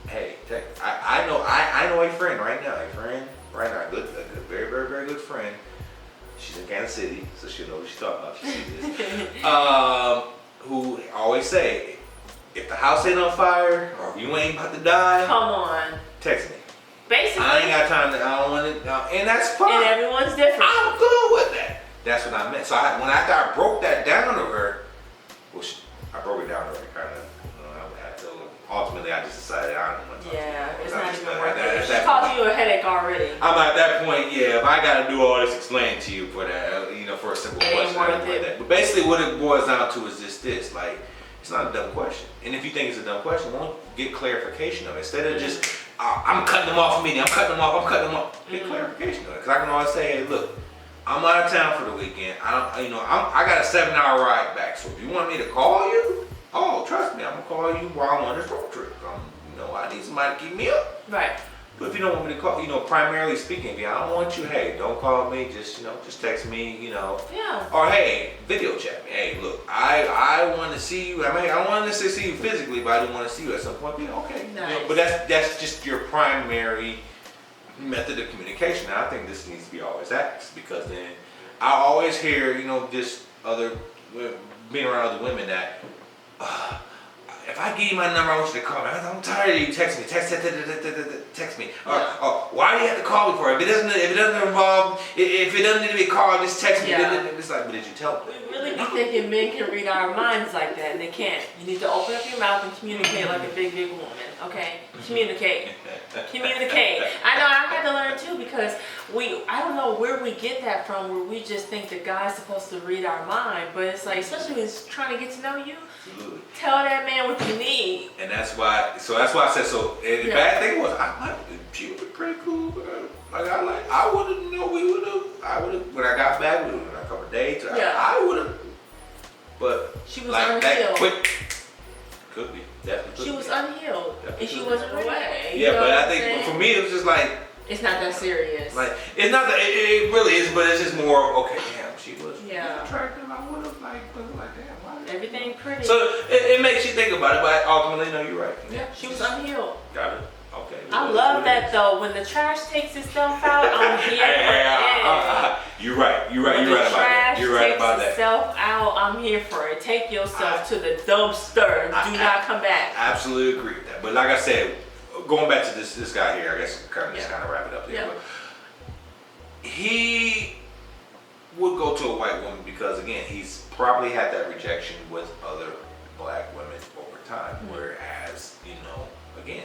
Speaker 2: hey, I know a friend right now, a good, very, very, very good friend. She's in Kansas City, so she'll know what she's talking about. She sees this. Who always say, if the house ain't on fire or if you ain't about to die,
Speaker 1: come on,
Speaker 2: text me.
Speaker 1: Basically,
Speaker 2: I ain't got time. I don't want to, and that's fine.
Speaker 1: And everyone's different.
Speaker 2: I'm good with that. That's what I meant. So after I broke that down to her, I broke it down to her kind of. Ultimately, I just decided I don't want to talk to her.
Speaker 1: It's not even worth it. She's causing you a headache already.
Speaker 2: I'm at that point, if I got to do all this explaining to you for that, for a simple question, I don't want that. But basically, what it boils down to is just this: like, it's not a dumb question. And if you think it's a dumb question, won't get clarification of it instead of just I'm cutting them off immediately. I'm cutting them off. Get clarification of it, because I can always say, hey, look, I'm out of town for the weekend. I got a 7-hour ride back. So if you want me to call you. Oh, trust me, I'm gonna call you while I'm on this road trip. I need somebody to keep me up.
Speaker 1: Right.
Speaker 2: But if you don't want me to call, primarily speaking, if I don't want you, hey, don't call me. Just just text me.
Speaker 1: Yeah.
Speaker 2: Or hey, video chat me. Hey, look, I want to see you. I don't want to necessarily see you physically, but I do want to see you at some point. Okay.
Speaker 1: Nice.
Speaker 2: But that's just your primary method of communication. And I think this needs to be always asked, because then I always hear, just being around other women that. If I give you my number, I want you to call me. I'm tired of you texting me. Text me. Or why do you have to call me for it? If it doesn't involve, if it doesn't need to be called, just text me.
Speaker 1: Yeah.
Speaker 2: It's like, but did you tell me?
Speaker 1: We really be thinking men can read our minds like that, and they can't. You need to open up your mouth and communicate like a big, big woman. Okay? Communicate. I know I had to learn too, because I don't know where we get that from, where we just think the guy's supposed to read our mind, but it's like, especially when he's trying to get to know you. Absolutely. Tell that man what you need.
Speaker 2: And that's why I said so. And the bad thing was, she was pretty cool. I would have when I got back, we were a couple of days. I would have, but
Speaker 1: she was
Speaker 2: like
Speaker 1: unhealed.
Speaker 2: That quick, could be, definitely.
Speaker 1: She was unhealed, and she wasn't ready.
Speaker 2: Yeah, but I think for me, it was just like,
Speaker 1: it's not that serious.
Speaker 2: Like, it's not that it really is, but it's just more of, okay, damn, she was attractive. I would have like damn.
Speaker 1: Everything pretty.
Speaker 2: So it makes you think about it, but ultimately, no, you're right.
Speaker 1: Yeah, she was unhealed.
Speaker 2: Got it. Okay.
Speaker 1: I love that though. When the trash takes itself out, I'm here for it.
Speaker 2: You're right. You're right about that. You're right about that.
Speaker 1: Takes itself out, I'm here for it. Take yourself to the dumpster. Do not come back.
Speaker 2: I absolutely agree with that. But like I said, going back to this guy here, I guess kind of wrap it up there.
Speaker 1: Yeah.
Speaker 2: But he would go to a white woman because, again, he's probably had that rejection with other black women over time. Whereas, again,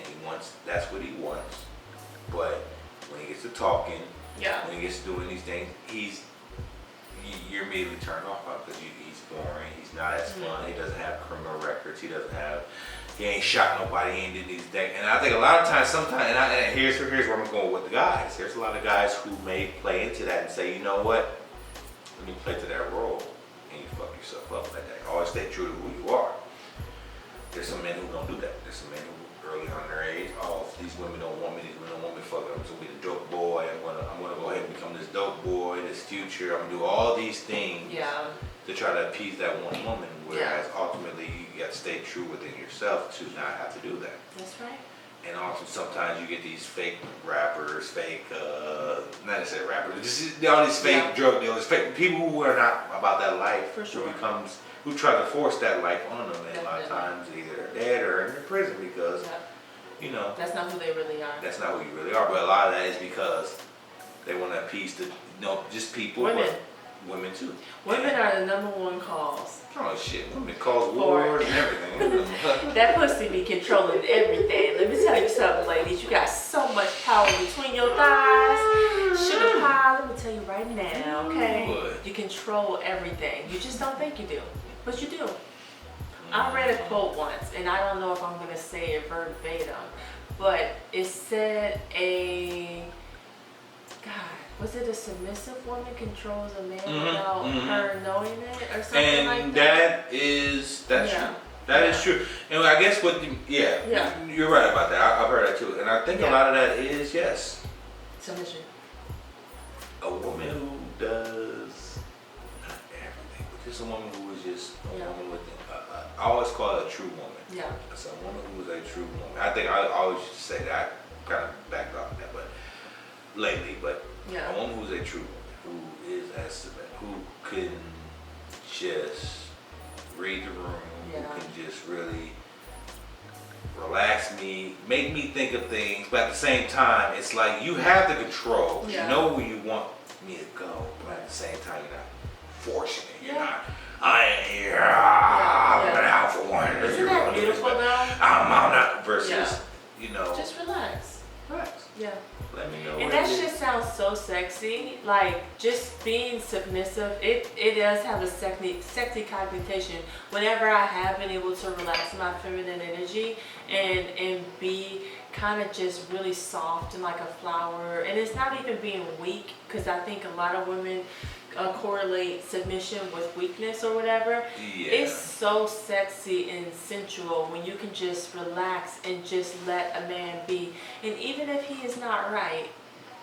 Speaker 2: that's what he wants. But when he gets to talking,
Speaker 1: Yeah.
Speaker 2: when he gets to doing these things, you're immediately turned off by him because he's boring. He's not as fun. He doesn't have criminal records. He ain't shot nobody. He ain't did these things. And I think a lot of times, and here's where I'm going with the guys. There's a lot of guys who may play into that and say, you know what? Let me play to that role, and you fuck yourself up like that. Always stay true to who you are. There's some men who don't do that. There's some men who early on in their age, these women don't want me. These women don't want me. Fuck it. I'm gonna be the dope boy. I'm gonna go ahead and become this dope boy, this future. I'm gonna do all these things to try to appease that one woman. Whereas ultimately, you got to stay true within yourself to not have to do that.
Speaker 1: That's right.
Speaker 2: And also sometimes you get these fake rappers, not necessarily rappers, just all these fake drug dealers, fake people who are not about that life.
Speaker 1: For sure.
Speaker 2: Who try to force that life on them, and a lot of times either they're dead or in prison because, you know.
Speaker 1: That's not who they really are.
Speaker 2: That's not who you really are, but a lot of that is because they want to appease just people.
Speaker 1: Women.
Speaker 2: But women too.
Speaker 1: Women are the number one cause.
Speaker 2: Oh shit, women cause wars and everything.
Speaker 1: That pussy be controlling everything. Let me tell you something, ladies. You got so much power between your thighs. Sugar pie, let me tell you right now, okay?
Speaker 2: What?
Speaker 1: You control everything. You just don't think you do, but you do. I read a quote once, and I don't know if I'm gonna say it verbatim, but it said was it a submissive woman controls a man without her knowing it or something like that? That's
Speaker 2: true. That is true. And I guess you're right about that. I've heard that too. And I think a lot of that is,
Speaker 1: submission.
Speaker 2: A woman who does not everything, but just a woman who is just a woman with, I always call it a true woman. Yeah. It's a woman who is a true woman. I think I always used to say that. I kind of backed off that, but lately, a woman who's a true woman, who is who can just read the room, who can just really relax me, make me think of things, but at the same time, it's like you have the control. You know where you want me to go, but at the same time, you're not forcing it. You're not, I ain't here, I'm an alpha one.
Speaker 1: Isn't that beautiful though?
Speaker 2: I'm not, versus,
Speaker 1: just relax.
Speaker 2: Relax.
Speaker 1: Yeah.
Speaker 2: Let me know.
Speaker 1: And that shit sounds so sexy. Like just being submissive, it does have a sexy connotation. Whenever I have been able to relax my feminine energy and be kind of just really soft and like a flower, and it's not even being weak, because I think a lot of women correlate submission with weakness or whatever. It's so sexy and sensual when you can just relax and just let a man be. And even if he is not right,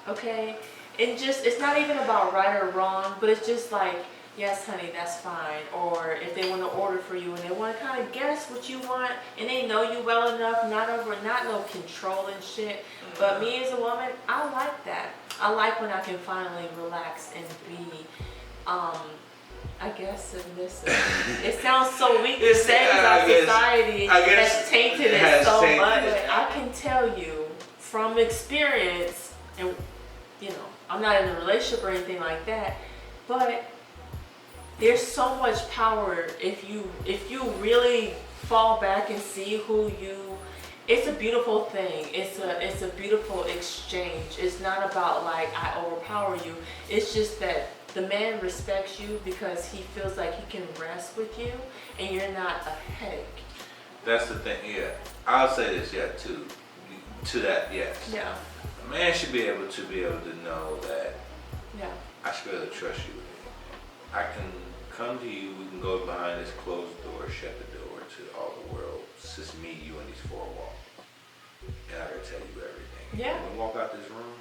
Speaker 1: okay, it's not even about right or wrong, but it's just like, yes honey, that's fine. Or if they want to order for you and they want to kind of guess what you want and they know you well enough, not no controlling shit. But me as a woman, I like that. I like when I can finally relax and be, I guess, submissive. It sounds so weak to say because our society has tainted it so much. But I can tell you from experience, and I'm not in a relationship or anything like that, but there's so much power if you really fall back and see who you. It's a beautiful thing. It's a beautiful exchange. It's not about like I overpower you. It's just that the man respects you because he feels like he can rest with you and you're not a headache.
Speaker 2: That's the thing, I'll say this, too. To that, yes.
Speaker 1: Yeah.
Speaker 2: A man should be able to know that I should be able to trust you with anything. I can come to you, we can go behind this closed door, shut the door to all the world. It's just me, you, and these four walls. And I can tell you everything.
Speaker 1: Yeah.
Speaker 2: When we walk out this room,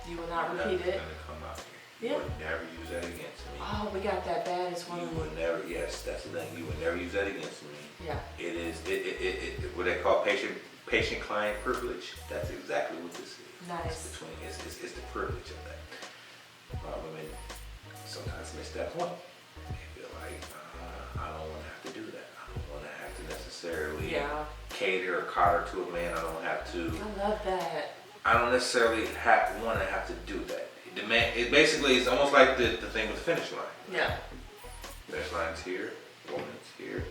Speaker 1: you will not repeat it.
Speaker 2: Gonna come out here.
Speaker 1: Yeah.
Speaker 2: You would never use that against me.
Speaker 1: Oh, we got that baddest one.
Speaker 2: You would never, yes, that's the thing. You would never use that against me.
Speaker 1: Yeah.
Speaker 2: It is, what they call patient-client privilege. That's exactly what this is.
Speaker 1: Nice.
Speaker 2: It's the privilege of that. Women sometimes miss that point. They feel like, I don't want to have to do that. I don't want to have to necessarily cater or cotter to a man. I don't have to.
Speaker 1: I love that.
Speaker 2: I don't necessarily want to have to do that. It basically is almost like the thing with the finish line.
Speaker 1: Yeah.
Speaker 2: Finish line's here, woman's here.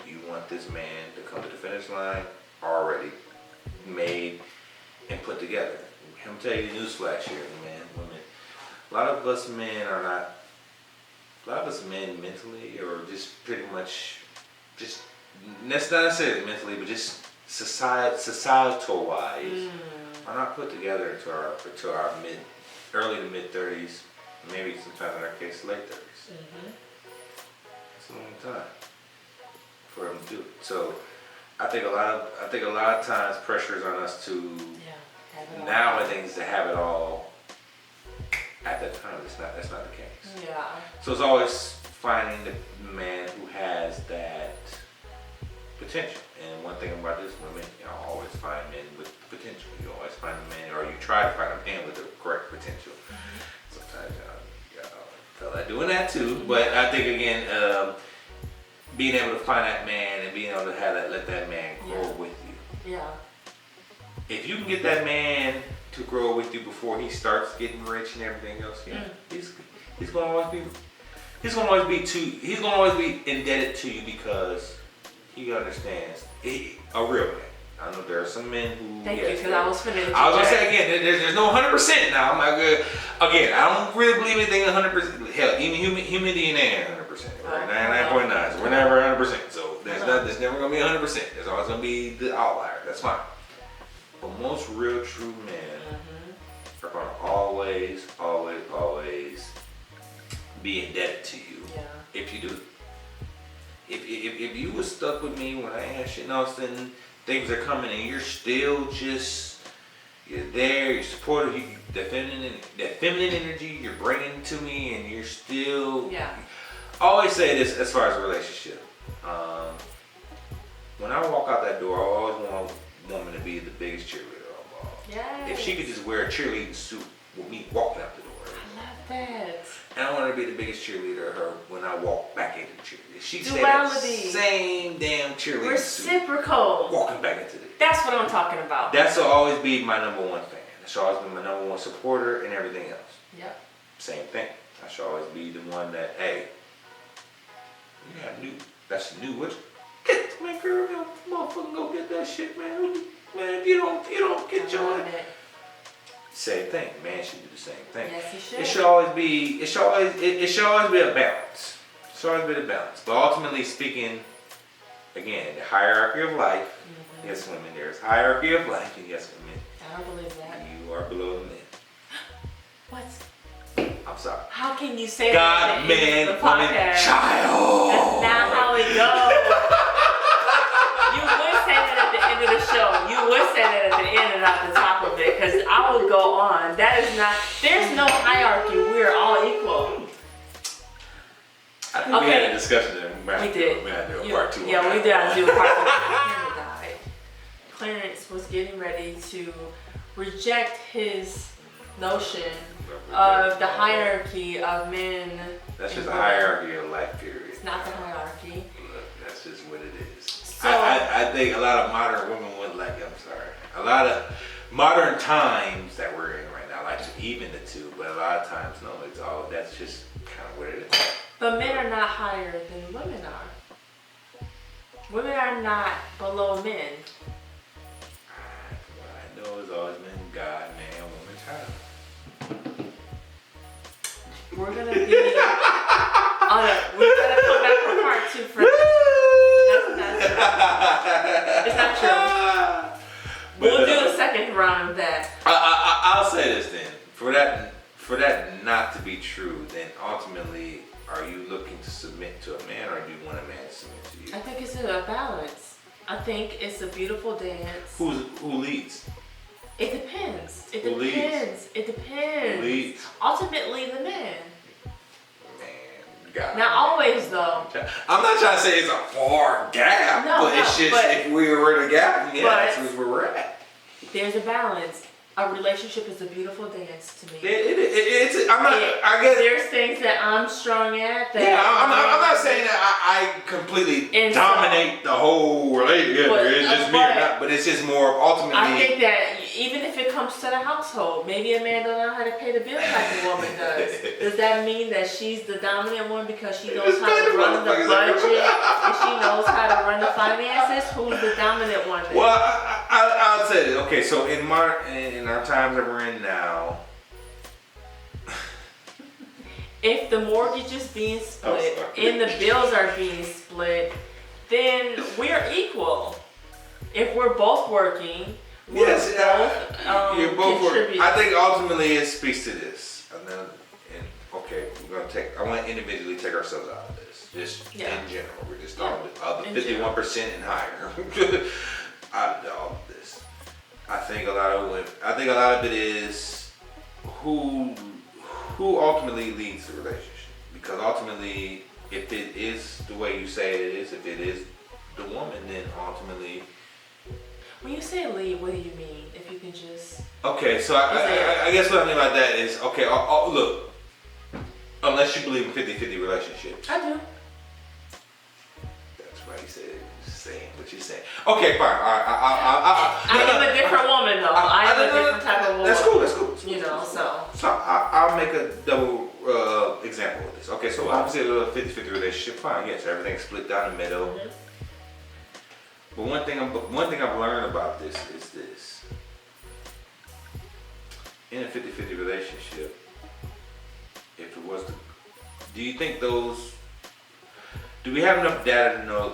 Speaker 2: You want this man to come to the finish line already made and put together. I'm gonna tell you a newsflash here, man, women. A lot of us men are not. A lot of us men mentally, or just pretty much, just that's not necessarily mentally, but just societal wise, are not put together into our early to mid 30s, maybe sometimes in our case late 30s. It's a long time for them to do it. So I think a lot of times pressure is on us to nowadays to have it all at that time. That's not the case.
Speaker 1: Yeah.
Speaker 2: So it's always finding the man who has that potential. And one thing about this, women, always find men with potential. You always find a man, or you try to find a man with the correct potential. Sometimes y'all feel like doing that too. But I think again, being able to find that man and being able to let that man grow with you.
Speaker 1: Yeah.
Speaker 2: If you can get that man to grow with you before he starts getting rich and everything else, he's gonna always be indebted to you because he understands. A real man. I know there are some men who.
Speaker 1: Thank you, because I was finna.
Speaker 2: I was gonna say again, there's no 100% now. I'm not good. Again, I don't really believe anything 100%. Hell, even human DNA ain't 100%. Right? 99.9. So we're never 100%. So there's never gonna be 100%. There's always gonna be the outlier. That's fine. But most real true men are gonna always be indebted to you.
Speaker 1: Yeah.
Speaker 2: If you do. If you was stuck with me when I ain't shit else, then things are coming and you're still you're there, you're supportive, that feminine energy you're bringing to me, and you're still.
Speaker 1: Yeah.
Speaker 2: I always say this as far as a relationship. When I walk out that door, I always want a woman to be the biggest cheerleader of all.
Speaker 1: Yes.
Speaker 2: If she could just wear a cheerleading suit with me walking out the door.
Speaker 1: I love that.
Speaker 2: And I want her to be the biggest cheerleader of her when I walk back into the cheerleader. She stay
Speaker 1: Duality.
Speaker 2: that same damn cheerleader
Speaker 1: Reciprocal.
Speaker 2: suit, walking back into the.
Speaker 1: That's what I'm talking about.
Speaker 2: That's will always be my number one fan. That should always be my number one supporter and everything else.
Speaker 1: Yep.
Speaker 2: Same thing. I should always be the one that, hey, you got new. That's new. What? Get man, girl, you motherfucking go get that shit, man. Man, if you don't get your. Same thing. Man should do the same thing.
Speaker 1: Yes, he should.
Speaker 2: It should always be a balance. It should always be a balance. But ultimately speaking, again, the hierarchy of life, yes, women, there's hierarchy of life, and yes, women.
Speaker 1: I don't believe that.
Speaker 2: You are below the men.
Speaker 1: What?
Speaker 2: I'm sorry.
Speaker 1: How can you say
Speaker 2: God,
Speaker 1: that?
Speaker 2: man,
Speaker 1: The
Speaker 2: woman,
Speaker 1: podcast?
Speaker 2: child.
Speaker 1: That's not how it goes. You would say that at the end of the show. You would say that at the end and not the top of it, because I would go on. That is not. There's no hierarchy. We're all equal.
Speaker 2: I think we had a discussion there.
Speaker 1: We did.
Speaker 2: We had to do a part two.
Speaker 1: Yeah, we did have to do a part two. Clarence was getting ready to reject his notion of the hierarchy of men.
Speaker 2: That's just a hierarchy of life, period.
Speaker 1: It's not the hierarchy.
Speaker 2: Look, that's just what it is.
Speaker 1: So,
Speaker 2: I think a lot of modern women would like, a lot of modern times that we're in right now, like to even the two, but a lot of times, no, it's all, that's just kind of what it is.
Speaker 1: but men are not higher than women are. Women are not below men.
Speaker 2: What I know is always been God, man, woman, child.
Speaker 1: We're gonna be we're gonna come back for part two for It's not true. We'll do a second round of that.
Speaker 2: I'll say this then. For that not to be true, then ultimately, are you looking to submit to a man, or do you want a man to submit to you?
Speaker 1: I think it's a balance. I think it's a beautiful dance.
Speaker 2: Who leads?
Speaker 1: It depends. It
Speaker 2: Who leads?
Speaker 1: depends. It depends.
Speaker 2: Who leads?
Speaker 1: Ultimately, the man.
Speaker 2: Man, God.
Speaker 1: Not always, though.
Speaker 2: I'm not trying to say it's a far gap, it's just if we were in a gap, that's where we're at.
Speaker 1: There's a balance. A relationship is a beautiful dance to me.
Speaker 2: I guess
Speaker 1: there's things that I'm strong at. That
Speaker 2: I'm not saying that I completely dominate the whole relationship. It's just me or not, but it's just more ultimately.
Speaker 1: I think that even if it comes to the household, maybe a man don't know how to pay the bills like a woman does. Does that mean that she's the dominant one because she knows how to run the budget and she knows how to run the finances? Who's the dominant one then?
Speaker 2: Well, I I'll say this. Okay, so in our times that we're in now,
Speaker 1: if the mortgage is being split and the bills are being split, then we're equal. If we're both working, we're
Speaker 2: you're both
Speaker 1: contributing.
Speaker 2: I think ultimately it speaks to this. Okay, I want to individually take ourselves out of this. Just in general, we're just talking about the 51% and higher out of all of this. I think a lot of it is who ultimately leads the relationship. Because ultimately, if it is the way you say it is, if it is the woman, then ultimately.
Speaker 1: When you say lead, what do you mean? If you can just.
Speaker 2: Okay, so I guess what I mean by that is, okay, look, unless you believe in 50-50 relationships.
Speaker 1: I do.
Speaker 2: That's why you said saying what you're saying. Okay, fine.
Speaker 1: I am a different woman, though. I am a different type of woman.
Speaker 2: That's cool.
Speaker 1: You know, so.
Speaker 2: So I'll make a double example of this. Okay, so obviously a 50-50 relationship, fine. Yes, everything's split down the middle. Mm-hmm. But one thing I've learned about this is this. In a 50-50 relationship, if it was do you think do we have enough data to know,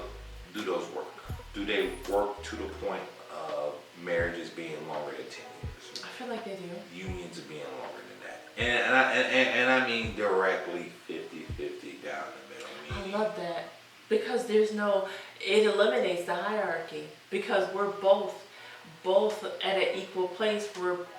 Speaker 2: do those work? Do they work to the point of marriages being longer than 10 years?
Speaker 1: I feel like they do.
Speaker 2: Unions are being longer than that. And I mean directly 50-50 down the middle.
Speaker 1: I love that. Because it eliminates the hierarchy. Because we're both at an equal place.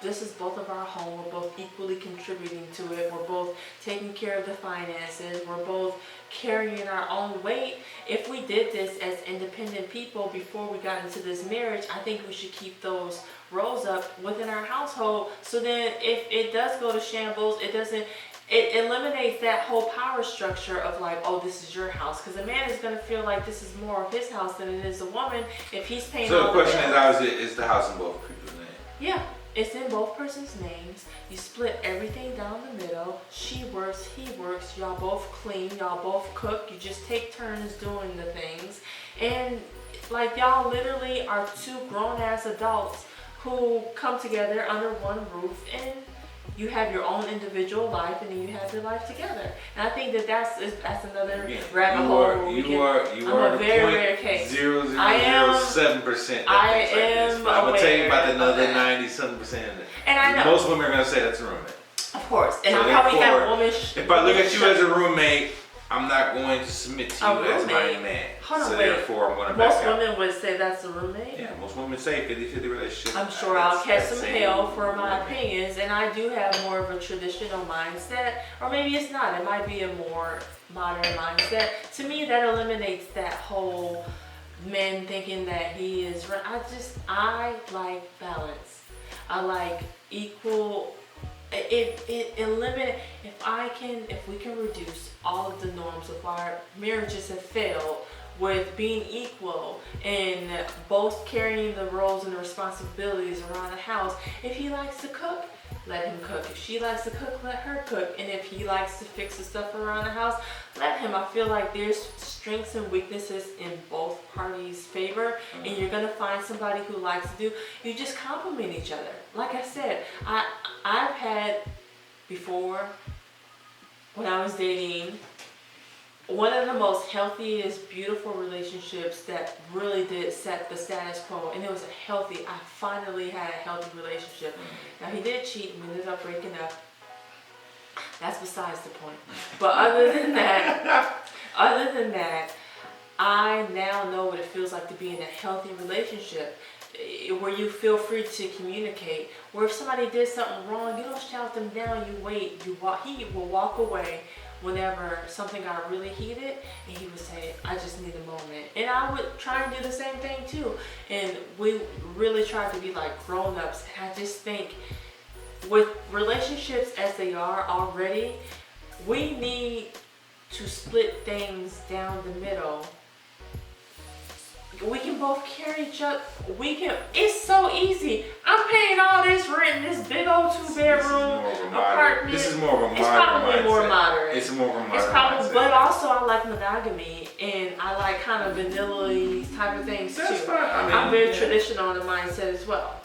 Speaker 1: This is both of our home. We're both equally contributing to it. We're both taking care of the finances. We're both carrying our own weight. If we did this as independent people before we got into this marriage, I think we should keep those roles up within our household. So then if it does go to shambles, it eliminates that whole power structure of like, oh, this is your house. Because a man is going to feel like this is more of his house than it is a woman if he's paying.
Speaker 2: So the question is the house in both people's names?
Speaker 1: Yeah, it's in both person's names. You split everything down the middle. She works, he works. Y'all both clean. Y'all both cook. You just take turns doing the things. And like y'all literally are two grown-ass adults who come together under one roof, and you have your own individual life, and then you have your life together. And I think that's another rabbit hole.
Speaker 2: You are
Speaker 1: a very rare case.
Speaker 2: 0.0007%.
Speaker 1: I am.
Speaker 2: I'm gonna tell you about another 90-something%.
Speaker 1: And I know
Speaker 2: most women are gonna say that's a roommate.
Speaker 1: Of course. And
Speaker 2: so
Speaker 1: I probably have women.
Speaker 2: If I look at you as a roommate, I'm not going to submit to you as my man. Therefore, I'm going to back out.
Speaker 1: Most women would say that's a roommate.
Speaker 2: Yeah, most women say 50-50 relationship.
Speaker 1: I'm sure I'll catch some hell for my opinions, and I do have more of a traditional mindset, or maybe it's not. It might be a more modern mindset. To me, that eliminates that whole men thinking that he is. I like balance. I like equal. It eliminates, if we can reduce all of the norms of why marriages have failed with being equal and both carrying the roles and the responsibilities around the house. If he likes to cook, let him cook. If she likes to cook, let her cook. And if he likes to fix the stuff around the house, let him. I feel like there's strengths and weaknesses in both parties' favor, and you're gonna find somebody who likes to do. You just complement each other. Like I said, I've had before when I was dating. One of the most healthiest, beautiful relationships that really did set the status quo, and it was I finally had a healthy relationship. Now he did cheat and we ended up breaking up. That's besides the point. But other than that, I now know what it feels like to be in a healthy relationship where you feel free to communicate. Where if somebody did something wrong, you don't shout them down, you wait, he will walk away whenever something got really heated, and he would say, I just need a moment. And I would try and do the same thing too. And we really try to be like grown-ups. And I just think with relationships as they are already, we need to split things down the middle. we can both carry each other. It's so easy. I'm paying all this rent in this big old 2-bedroom apartment.
Speaker 2: This is more of a modern
Speaker 1: It's probably
Speaker 2: mindset.
Speaker 1: more modern.
Speaker 2: It's more of a modern
Speaker 1: It's probably,
Speaker 2: mindset.
Speaker 1: but also I like monogamy and I like kind of vanilla type of things
Speaker 2: That's
Speaker 1: too.
Speaker 2: fine. I mean,
Speaker 1: I'm very
Speaker 2: yeah.
Speaker 1: traditional in the mindset as well.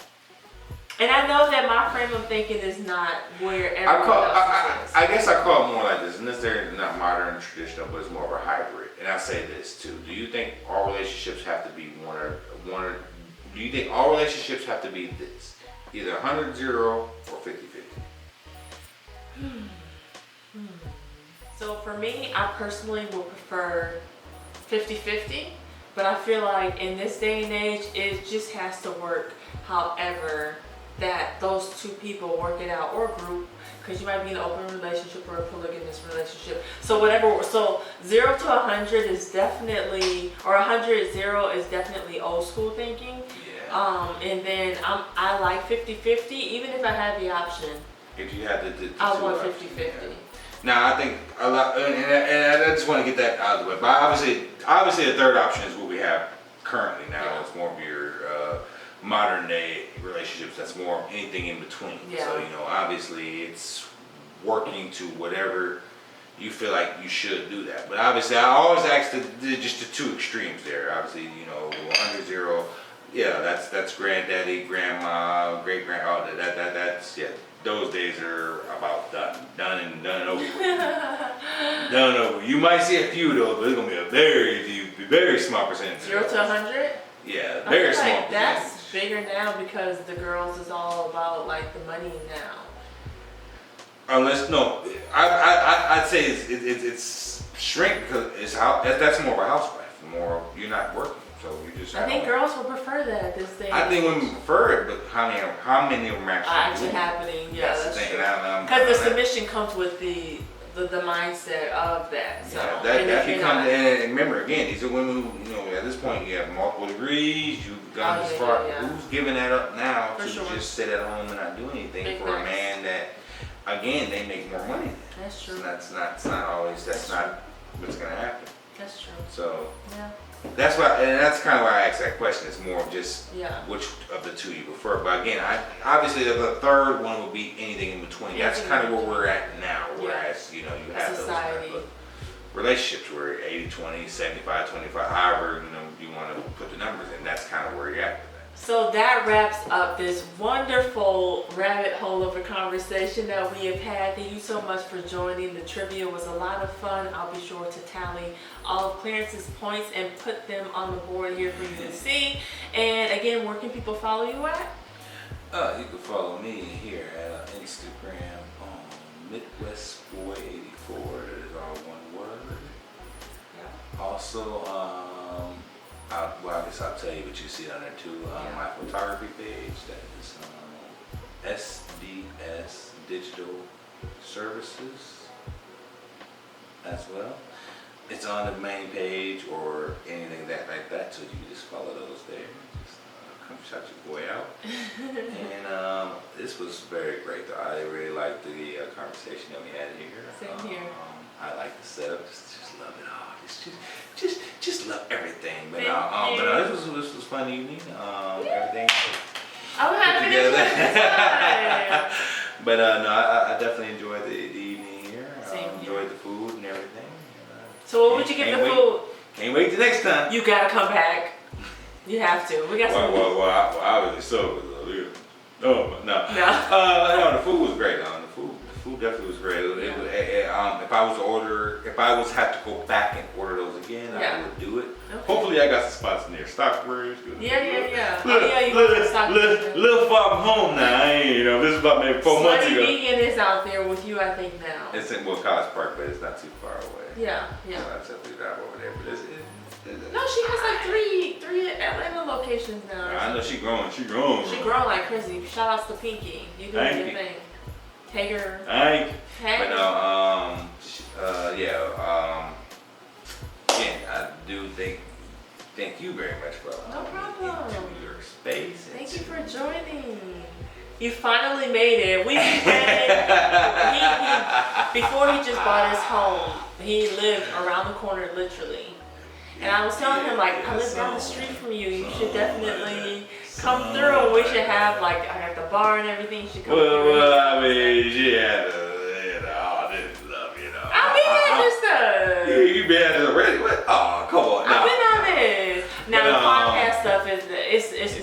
Speaker 1: And I know that my frame of thinking is not where everyone else is.
Speaker 2: I guess I call it more like this, and this they're not modern and traditional, but it's more of a hybrid. And I say this too: do you think all relationships have to be one or? Do you think all relationships have to be this, either 100-0 or 50-50?
Speaker 1: So for me, I personally would prefer 50-50, but I feel like in this day and age, it just has to work however that those two people work it out, or group, because you might be in an open relationship or a polygamous relationship. So whatever, so 0 to 100 is definitely, or 100-0 is definitely old school thinking.
Speaker 2: Yeah.
Speaker 1: And then I like 50-50, even if I had the option.
Speaker 2: If you had the
Speaker 1: I
Speaker 2: two
Speaker 1: want
Speaker 2: options,
Speaker 1: 50-50.
Speaker 2: yeah. Now I think a lot, and I just want to get that out of the way. But obviously, the third option is what we have currently now.
Speaker 1: Yeah.
Speaker 2: It's more of your modern day relationships. That's more anything in between.
Speaker 1: Yeah.
Speaker 2: So obviously, it's working to whatever you feel like you should do that. But obviously, I always ask just the two extremes there. Obviously, 100-0. Yeah, that's granddaddy, grandma, great grand. Oh, that's yeah. Those days are about done and over. Done over. You might see a few though, but it's gonna be a very small percentage.
Speaker 1: 0 to 100?
Speaker 2: Yeah, very small percentage.
Speaker 1: That's bigger now because the girls is all about like the money now.
Speaker 2: Unless I'd say it's shrink because that's more of a housewife. More you're not working. So you just.
Speaker 1: I think girls will prefer that at this stage.
Speaker 2: I think women prefer it, but how many of them
Speaker 1: actually happening? Yeah,
Speaker 2: that's the thing.
Speaker 1: Because the submission comes with the mindset of that. So
Speaker 2: yeah, that becomes. And remember, again, these are women who at this point you have multiple degrees. You've gone this far.
Speaker 1: Yeah.
Speaker 2: Who's giving that up now
Speaker 1: For
Speaker 2: to
Speaker 1: sure.
Speaker 2: just sit at home and not do anything
Speaker 1: Big
Speaker 2: for
Speaker 1: facts.
Speaker 2: a man that, again, they make more money.
Speaker 1: That's true.
Speaker 2: So that's not always. That's not what's gonna happen.
Speaker 1: That's true.
Speaker 2: So.
Speaker 1: Yeah.
Speaker 2: That's kind of why I asked that question. It's more of just which of the two you prefer. But again, obviously the third one would be anything in between. That's kind of where we're at now. Whereas you have those kind of relationships where 80-20, 75-25, however you want to put the numbers in. That's kind of where you're at.
Speaker 1: So that wraps up this wonderful rabbit hole of a conversation that we have had. Thank you so much for joining. The trivia was a lot of fun. I'll be sure to tally all of Clarence's points and put them on the board here for you to see. And again, where can people follow you at?
Speaker 2: You can follow me here at Instagram on MidwestBoy84. That is all one word. Yeah. Also, I guess I'll tell you what you see on there too. My photography page, that is SDS Digital Services as well. It's on the main page or anything like that, so you can just follow those there. Just come shout your boy out. And this was very great though. I really liked the conversation that we had here.
Speaker 1: Same here.
Speaker 2: I like the setup. Just love it all. Just love everything. But this was fun evening. Everything.
Speaker 1: I'm happy to
Speaker 2: together. But no, I definitely enjoyed the evening here. Enjoyed the food and everything.
Speaker 1: So what would you give the food?
Speaker 2: Can't wait till next time.
Speaker 1: You gotta come back. You have to. We got some.
Speaker 2: Well, obviously so. No. The food was great. The food definitely was great. If I was have to go back and order those again, I would do it. Okay. Hopefully, I got some spots near Stockbridge.
Speaker 1: Yeah.
Speaker 2: Little far from home now. This is about maybe 4 months ago.
Speaker 1: Vegan is out there with you, I think now.
Speaker 2: It's in College Park, but it's not too far away.
Speaker 1: Yeah.
Speaker 2: So I just have to drive over there, but
Speaker 1: no, she has like three Atlanta locations now.
Speaker 2: I know she growing.
Speaker 1: She growing like crazy. Shout outs to Pinky. You doing your thing. Take her.
Speaker 2: Thank you. But no, again, I do thank you very much for into your space.
Speaker 1: Thank you for joining. You finally made it. We had before he just bought his home. He lived around the corner, literally. And I was telling him, like, I live down the street from you. You should definitely come through, and we should have, like, I got the bar and everything. You should come through.
Speaker 2: Well, I mean, she had all this stuff, you know.
Speaker 1: I've been on this stuff.
Speaker 2: You been at this already? What? Oh, come on.
Speaker 1: I've been on this. Now, the podcast stuff is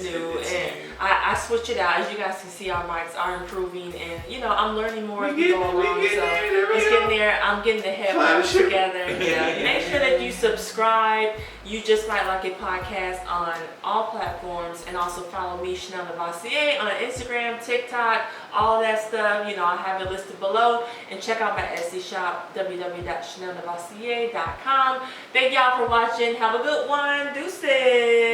Speaker 1: new, and I switch it out. As you guys can see, our mics are improving, and, you know, I'm learning more as we go along. So it's getting there. I'm getting the headphones together. Yeah. Make sure that you subscribe. You Just Might Like It podcast on all platforms, and also follow me, Chanelle Novosey, on Instagram, TikTok, all that stuff. You know, I have it listed below, and check out my Etsy shop, www.chanellenovosey.com. Thank y'all for watching. Have a good one. Deuces.